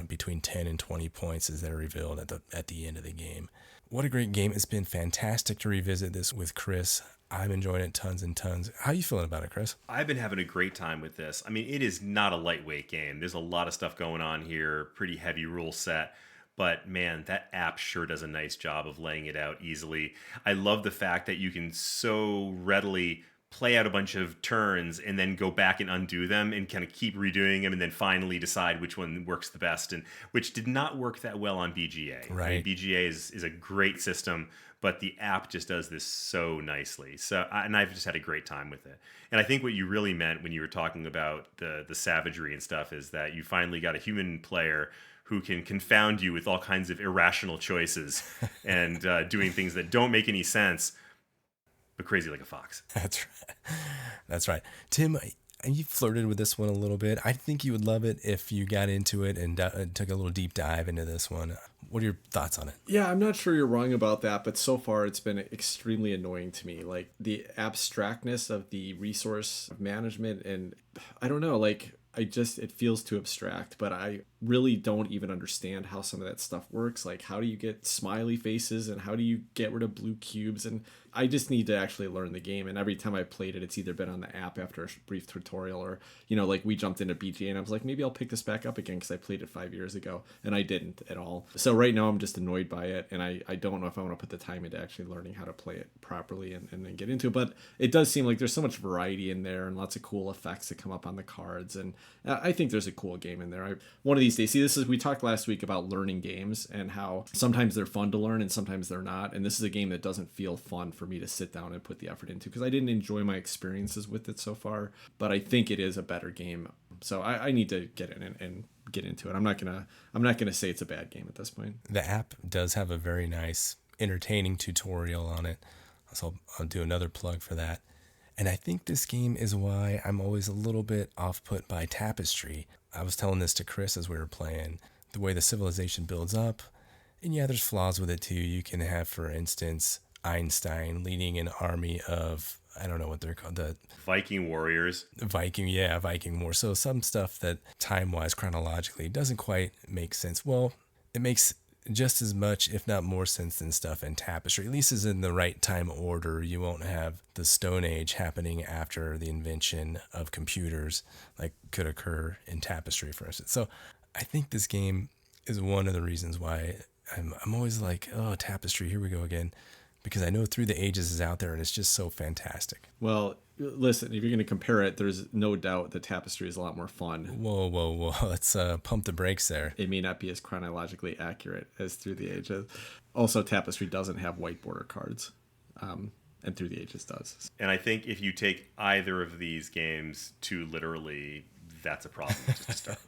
between 10 and 20 points as they're revealed at the end of the game. What a great game. It's been fantastic to revisit this with Chris. I'm enjoying it tons and tons. How are you feeling about it, Chris? I've been having a great time with this. I mean, it is not a lightweight game. There's a lot of stuff going on here, pretty heavy rule set. But man, that app sure does a nice job of laying it out easily. I love the fact that you can so readily play out a bunch of turns and then go back and undo them and kind of keep redoing them and then finally decide which one works the best, and which did not work that well on BGA. Right. I mean, BGA is a great system, but the app just does this so nicely. And I've just had a great time with it. And I think what you really meant when you were talking about the savagery and stuff is that you finally got a human player who can confound you with all kinds of irrational choices and doing things that don't make any sense, but crazy like a fox. That's right. Tim, you flirted with this one a little bit. I think you would love it if you got into it and took a little deep dive into this one. What are your thoughts on it? Yeah, I'm not sure you're wrong about that, but so far it's been extremely annoying to me. Like the abstractness of the resource management, and I don't know, like it feels too abstract, but I really don't even understand how some of that stuff works. Like, how do you get smiley faces and how do you get rid of blue cubes? And I just need to actually learn the game. And every time I played it, it's either been on the app after a brief tutorial or, like we jumped into BGA and I was like, maybe I'll pick this back up again because I played it 5 years ago, and I didn't at all. So right now I'm just annoyed by it, and I don't know if I want to put the time into actually learning how to play it properly and then get into it. But it does seem like there's so much variety in there and lots of cool effects that come up on the cards. And I think there's a cool game in there. One of these days, we talked last week about learning games and how sometimes they're fun to learn and sometimes they're not. And this is a game that doesn't feel fun for me to sit down and put the effort into because I didn't enjoy my experiences with it so far. But I think it is a better game. So I need to get in and get into it. I'm not gonna say it's a bad game at this point. The app does have a very nice, entertaining tutorial on it. So I'll do another plug for that. And I think this game is why I'm always a little bit off-put by Tapestry. I was telling this to Chris as we were playing, the way the civilization builds up. And yeah, there's flaws with it too. You can have, for instance, Einstein leading an army of I don't know what they're called, the Viking warriors. Viking War. So some stuff that time-wise, chronologically, doesn't quite make sense. Well, it makes just as much, if not more sense than stuff in Tapestry. At least is in the right time order. You won't have the Stone Age happening after the invention of computers like could occur in Tapestry, for instance. So I think this game is one of the reasons why I'm always like, oh, Tapestry, here we go again. Because I know Through the Ages is out there and it's just so fantastic. Well, listen, if you're going to compare it, there's no doubt that Tapestry is a lot more fun. Whoa. Let's pump the brakes there. It may not be as chronologically accurate as Through the Ages. Also, Tapestry doesn't have white border cards, and Through the Ages does. And I think if you take either of these games too literally, that's a problem just to start.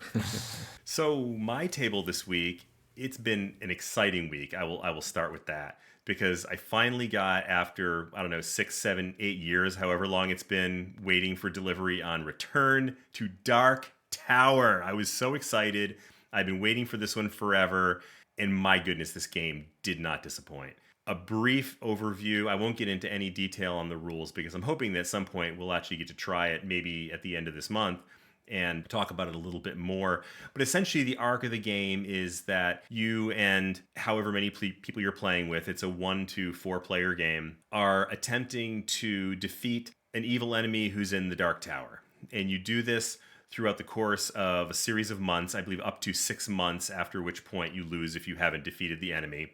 So my table this week, it's been an exciting week. I will start with that. Because I finally got, after, 6, 7, 8 years, however long it's been, waiting for delivery on Return to Dark Tower. I was so excited. I've been waiting for this one forever. And my goodness, this game did not disappoint. A brief overview. I won't get into any detail on the rules because I'm hoping that at some point we'll actually get to try it, maybe at the end of this month, and talk about it a little bit more. But essentially the arc of the game is that you and however many people you're playing with, it's a 1 to 4 player game, are attempting to defeat an evil enemy who's in the Dark Tower. And you do this throughout the course of a series of months, I believe up to 6 months, after which point you lose if you haven't defeated the enemy.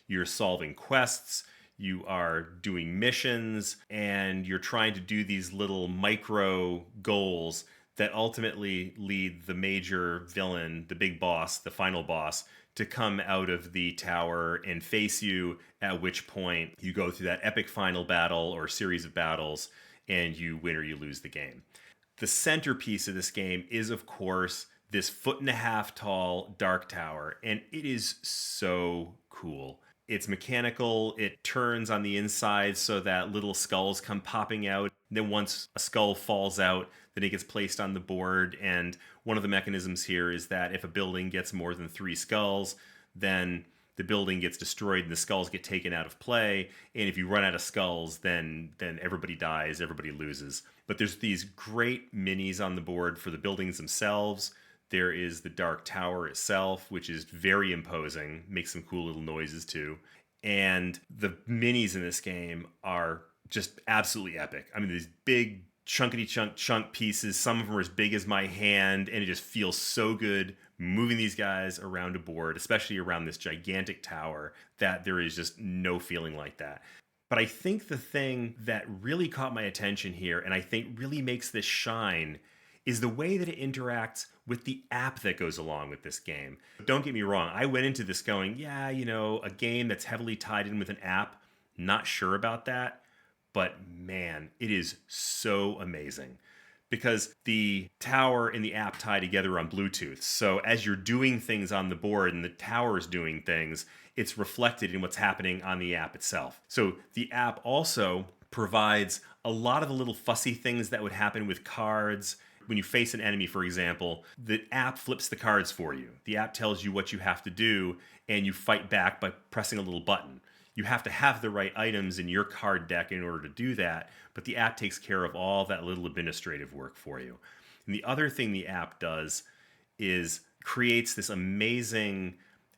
You're solving quests, you are doing missions, and you're trying to do these little micro goals that ultimately lead the major villain, the big boss, the final boss, to come out of the tower and face you, at which point you go through that epic final battle or series of battles and you win or you lose the game. The centerpiece of this game is, of course, this 1.5 foot tall Dark Tower, and it is so cool. It's mechanical, it turns on the inside so that little skulls come popping out. Then once a skull falls out, then it gets placed on the board. And one of the mechanisms here is that if a building gets more than 3 skulls, then the building gets destroyed and the skulls get taken out of play. And if you run out of skulls, then everybody dies, everybody loses. But there's these great minis on the board for the buildings themselves. There is the Dark Tower itself, which is very imposing, makes some cool little noises too. And the minis in this game are just absolutely epic. I mean, these big chunkity chunk pieces, some of them are as big as my hand, and it just feels so good moving these guys around a board, especially around this gigantic tower, that there is just no feeling like that. But I think the thing that really caught my attention here, and I think really makes this shine, is the way that it interacts with the app that goes along with this game. Don't get me wrong, I went into this going, a game that's heavily tied in with an app, not sure about that, but man, it is so amazing. Because the tower and the app tie together on Bluetooth. So as you're doing things on the board and the tower is doing things, it's reflected in what's happening on the app itself. So the app also provides a lot of the little fussy things that would happen with cards. When you face an enemy, for example, the app flips the cards for you. The app tells you what you have to do, and you fight back by pressing a little button. You have to have the right items in your card deck in order to do that, but the app takes care of all that little administrative work for you. And the other thing the app does is creates this amazing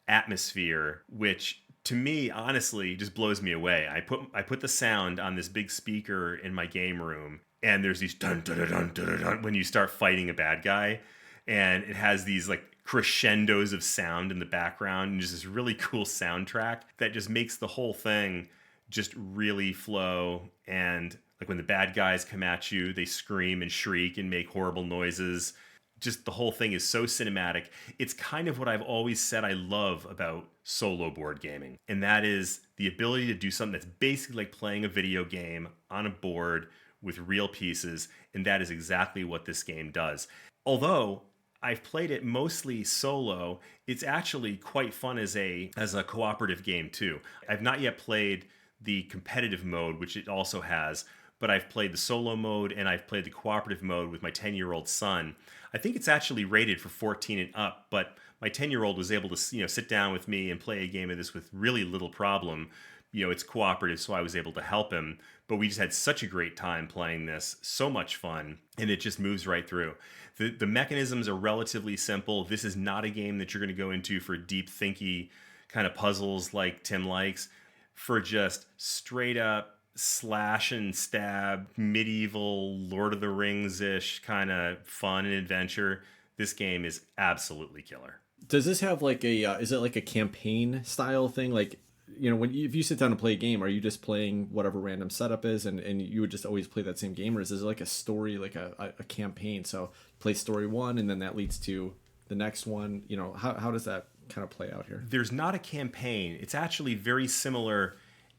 atmosphere, which to me, honestly, just blows me away. I put the sound on this big speaker in my game room, and there's these dun dun dun dun dun dun when you start fighting a bad guy, and it has these like crescendos of sound in the background, and just this really cool soundtrack that just makes the whole thing just really flow. And like when the bad guys come at you, they scream and shriek and make horrible noises. Just the whole thing is so cinematic. It's kind of what I've always said I love about solo board gaming, and that is the ability to do something that's basically like playing a video game on a board with real pieces, and that is exactly what this game does. Although I've played it mostly solo, it's actually quite fun as a cooperative game too. I've not yet played the competitive mode, which it also has, but I've played the solo mode and I've played the cooperative mode with my 10-year-old son. I think it's actually rated for 14 and up, but my 10-year-old was able to, sit down with me and play a game of this with really little problem, it's cooperative, so I was able to help him. But we just had such a great time playing this, so much fun, and it just moves right through. The mechanisms are relatively simple. This is not a game that you're going to go into for deep thinky kind of puzzles like Tim likes. For just straight up slash and stab, medieval Lord of the Rings-ish kind of fun and adventure, this game is absolutely killer. Does this have like a is it like a campaign style thing? Like, if you sit down and play a game, are you just playing whatever random setup is, and you would just always play that same game, or is it like a story, like a campaign? So play story one, and then that leads to the next one. How does that kind of play out here? There's not a campaign. It's actually very similar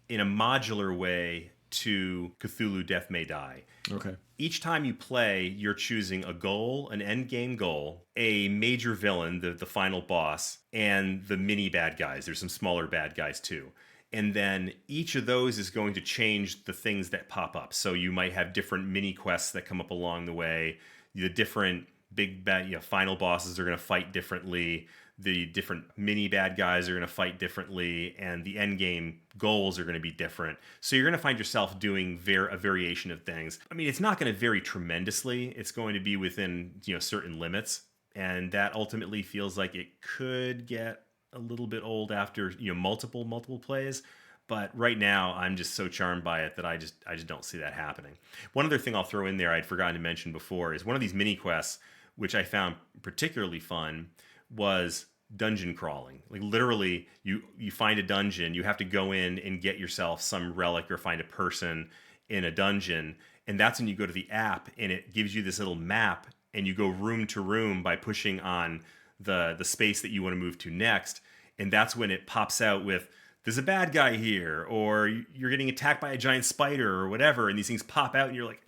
in a modular way to Cthulhu Death May Die. Okay. Each time you play, you're choosing a goal, an end game goal, a major villain, the final boss, and the mini bad guys. There's some smaller bad guys too. And then each of those is going to change the things that pop up. So you might have different mini quests that come up along the way. The different big bad, final bosses are going to fight differently. The different mini bad guys are going to fight differently, and the end game goals are going to be different. So you're going to find yourself doing a variation of things. I mean, it's not going to vary tremendously. It's going to be within certain limits, and that ultimately feels like it could get a little bit old after multiple plays. But right now, I'm just so charmed by it that I just don't see that happening. One other thing I'll throw in there I'd forgotten to mention before is one of these mini quests, which I found particularly fun, was dungeon crawling. Like literally you find a dungeon, you have to go in and get yourself some relic or find a person in a dungeon, and that's when you go to the app and it gives you this little map, and you go room to room by pushing on the space that you want to move to next, and that's when it pops out with there's a bad guy here, or you're getting attacked by a giant spider or whatever, and these things pop out and you're like,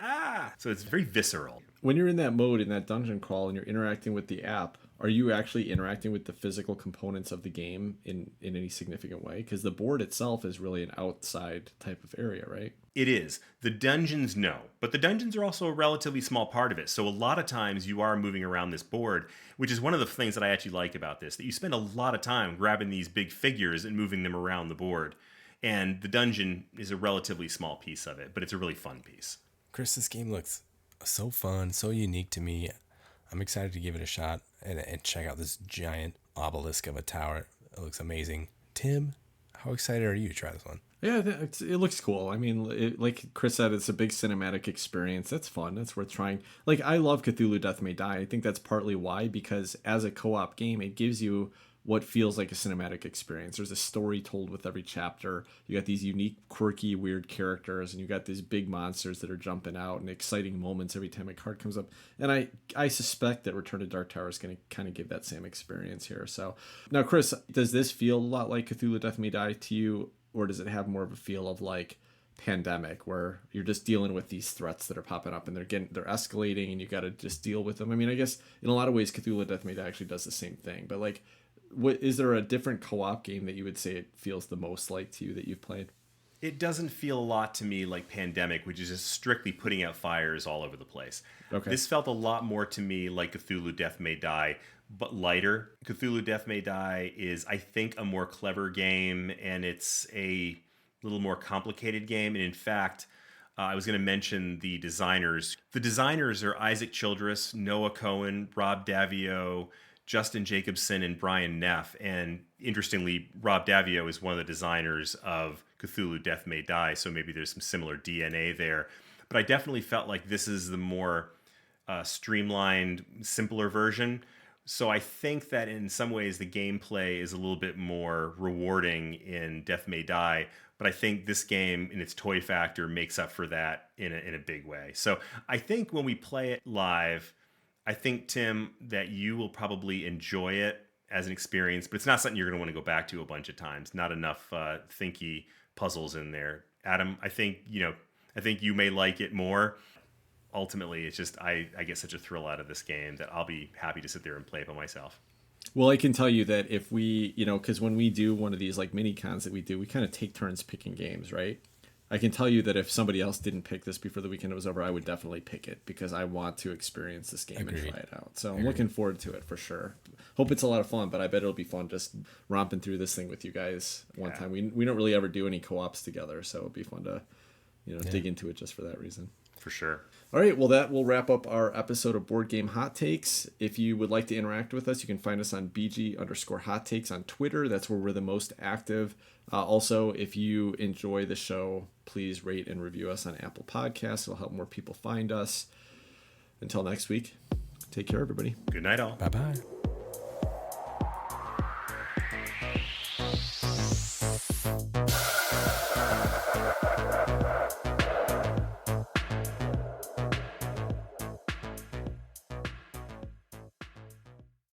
so it's very visceral. When you're in that mode, in that dungeon crawl, and you're interacting with the app, are you actually interacting with the physical components of the game in any significant way? Because the board itself is really an outside type of area, right? It is. The dungeons, no. But the dungeons are also a relatively small part of it. So a lot of times you are moving around this board, which is one of the things that I actually like about this, that you spend a lot of time grabbing these big figures and moving them around the board. And the dungeon is a relatively small piece of it, but it's a really fun piece. Chris, this game looks so fun, so unique to me. I'm excited to give it a shot and check out this giant obelisk of a tower. It looks amazing. Tim, how excited are you to try this one? Yeah, it looks cool. I mean, like Chris said, it's a big cinematic experience. That's fun. That's worth trying. Like, I love Cthulhu Death May Die. I think that's partly why, because as a co-op game, it gives you what feels like a cinematic experience. There's a story told with every chapter. You got these unique, quirky, weird characters, and you got these big monsters that are jumping out, and exciting moments every time a card comes up. And I suspect that Return to Dark Tower is going to kind of give that same experience here. So now, Chris, does this feel a lot like Cthulhu Death May Die to you, or does it have more of a feel of like Pandemic, where you're just dealing with these threats that are popping up and they're escalating, and you got to just deal with them? I mean, I guess in a lot of ways, Cthulhu Death May Die actually does the same thing, but like, what is there a different co-op game that you would say it feels the most like to you that you've played? It doesn't feel a lot to me like Pandemic, which is just strictly putting out fires all over the place. Okay. This felt a lot more to me like Cthulhu Death May Die, but lighter. Cthulhu Death May Die is, I think, a more clever game, and it's a little more complicated game. And in fact, I was going to mention the designers. The designers are Isaac Childress, Noah Cohen, Rob Davio, Justin Jacobson, and Brian Neff. And interestingly, Rob Davio is one of the designers of Cthulhu Death May Die, so maybe there's some similar DNA there. But I definitely felt like this is the more streamlined, simpler version. So I think that in some ways the gameplay is a little bit more rewarding in Death May Die, but I think this game in its toy factor makes up for that in a big way. So I think when we play it live, I think, Tim, that you will probably enjoy it as an experience, but it's not something you're going to want to go back to a bunch of times. Not enough thinky puzzles in there. Adam, I think you may like it more. Ultimately, it's just I get such a thrill out of this game that I'll be happy to sit there and play it by myself. Well, I can tell you that if we, because when we do one of these like mini cons that we do, we kind of take turns picking games, right? I can tell you that if somebody else didn't pick this before the weekend was over, I would definitely pick it because I want to experience this game Agreed. and try it out. So I'm looking forward to it for sure. Hope it's a lot of fun, but I bet it'll be fun just romping through this thing with you guys one time. We don't really ever do any co-ops together, so it'll be fun to dig into it just for that reason. For sure. All right, well, that will wrap up our episode of Board Game Hot Takes. If you would like to interact with us, you can find us on BG_Hot Takes on Twitter. That's where we're the most active. Also, if you enjoy the show, please rate and review us on Apple Podcasts. It'll help more people find us. Until next week, take care, everybody. Good night, all. Bye-bye.